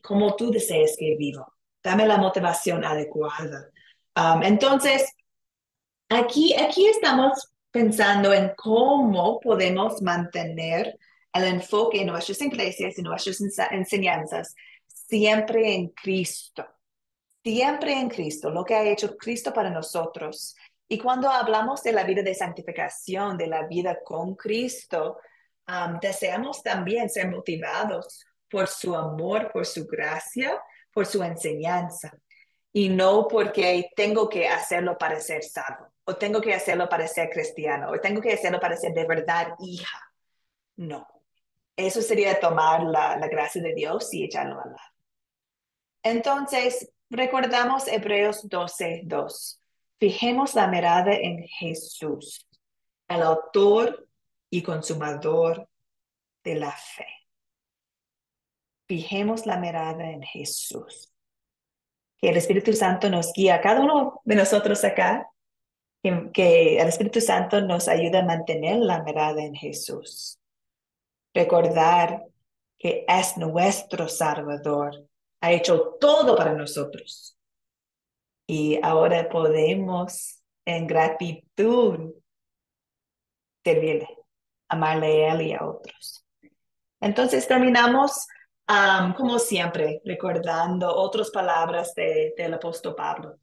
cómo tú deseas que viva. Dame la motivación adecuada. Entonces, aquí estamos pensando en cómo podemos mantener el enfoque en nuestras iglesias y nuestras enseñanzas siempre en Cristo. Siempre en Cristo, lo que ha hecho Cristo para nosotros. Y cuando hablamos de la vida de santificación, de la vida con Cristo, deseamos también ser motivados por su amor, por su gracia, por su enseñanza. Y no porque tengo que hacerlo para ser salvo, o tengo que hacerlo para ser cristiano, o tengo que hacerlo para ser de verdad hija. No, eso sería tomar la gracia de Dios y echarlo al lado. Entonces, recordamos Hebreos 12:2. Fijemos la mirada en Jesús, el autor y consumador de la fe. Fijemos la mirada en Jesús. Que el Espíritu Santo nos guía a cada uno de nosotros acá, que el Espíritu Santo nos ayude a mantener la mirada en Jesús. Recordar que es nuestro Salvador. Ha hecho todo para nosotros. Y ahora podemos, en gratitud, servirle, amarle a él y a otros. Entonces terminamos, como siempre, recordando otras palabras del apóstol Pablo,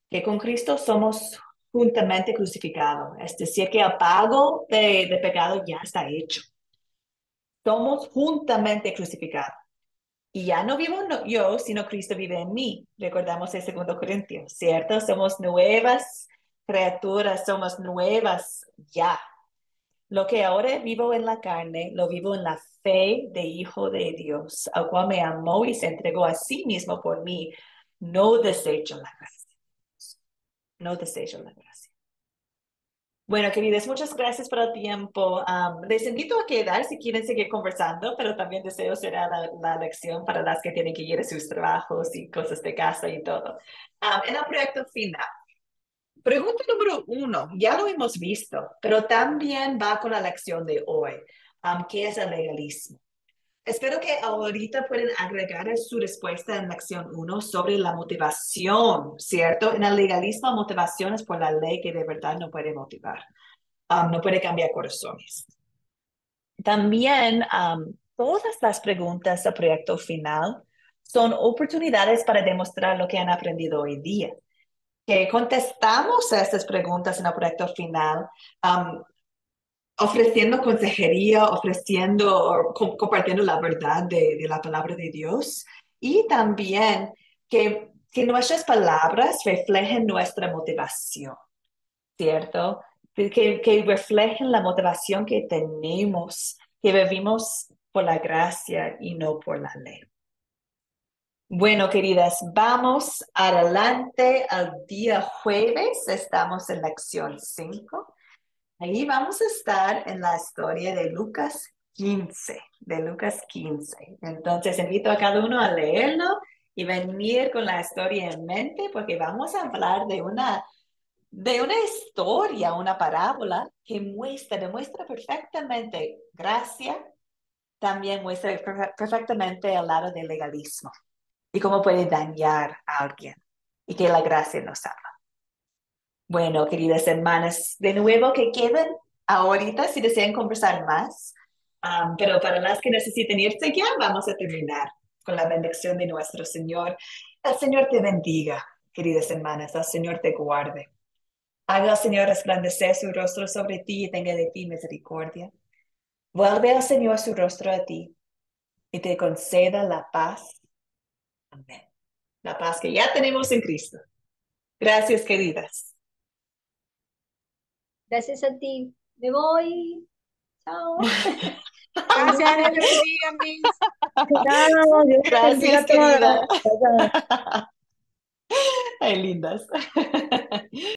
que con Cristo somos juntamente crucificados, es decir, que el pago de pecado ya está hecho. Somos juntamente crucificados. Y ya no vivo yo, sino Cristo vive en mí. Recordamos el 2 Corintios, ¿cierto? Somos nuevas criaturas, somos nuevas ya. Lo que ahora vivo en la carne, lo vivo en la fe de Hijo de Dios, al cual me amó y se entregó a sí mismo por mí. No desecho la gracia. No desecho la gracia. Bueno, queridas, muchas gracias por el tiempo. Les invito a quedar si quieren seguir conversando, pero también deseo será la lección para las que tienen que ir a sus trabajos y cosas de casa y todo. En el proyecto final, pregunta número 1, ya lo hemos visto, pero también va con la lección de hoy, ¿qué es el legalismo? Espero que ahorita pueden agregar su respuesta en lección 1 sobre la motivación, ¿cierto? En el legalismo, motivación es por la ley que de verdad no puede motivar, no puede cambiar corazones. También todas las preguntas del proyecto final son oportunidades para demostrar lo que han aprendido hoy día. Que contestamos a estas preguntas en el proyecto final, ofreciendo consejería, compartiendo la verdad de la palabra de Dios y también que nuestras palabras reflejen nuestra motivación, ¿cierto? Que reflejen la motivación que tenemos, que vivimos por la gracia y no por la ley. Bueno, queridas, vamos adelante al día jueves. Estamos en lección 5. Ahí vamos a estar en la historia de Lucas 15, Entonces, invito a cada uno a leerlo y venir con la historia en mente, porque vamos a hablar de una historia, una parábola que demuestra perfectamente gracia, también muestra perfectamente el lado del legalismo y cómo puede dañar a alguien y que la gracia nos salva. Bueno, queridas hermanas, de nuevo que queden ahorita si desean conversar más. Pero para las que necesiten irse ya, vamos a terminar con la bendición de nuestro Señor. El Señor te bendiga, queridas hermanas. El Señor te guarde. Haga el Señor resplandecer su rostro sobre ti y tenga de ti misericordia. Vuelve al Señor su rostro a ti y te conceda la paz. Amén. La paz que ya tenemos en Cristo. Gracias, queridas. Gracias a ti. Me voy. Chao. Gracias, Dios le bendiga, mis. Chao, Dios te bendiga a Gracias, todas. querida. Chao, chao. Ay, lindas.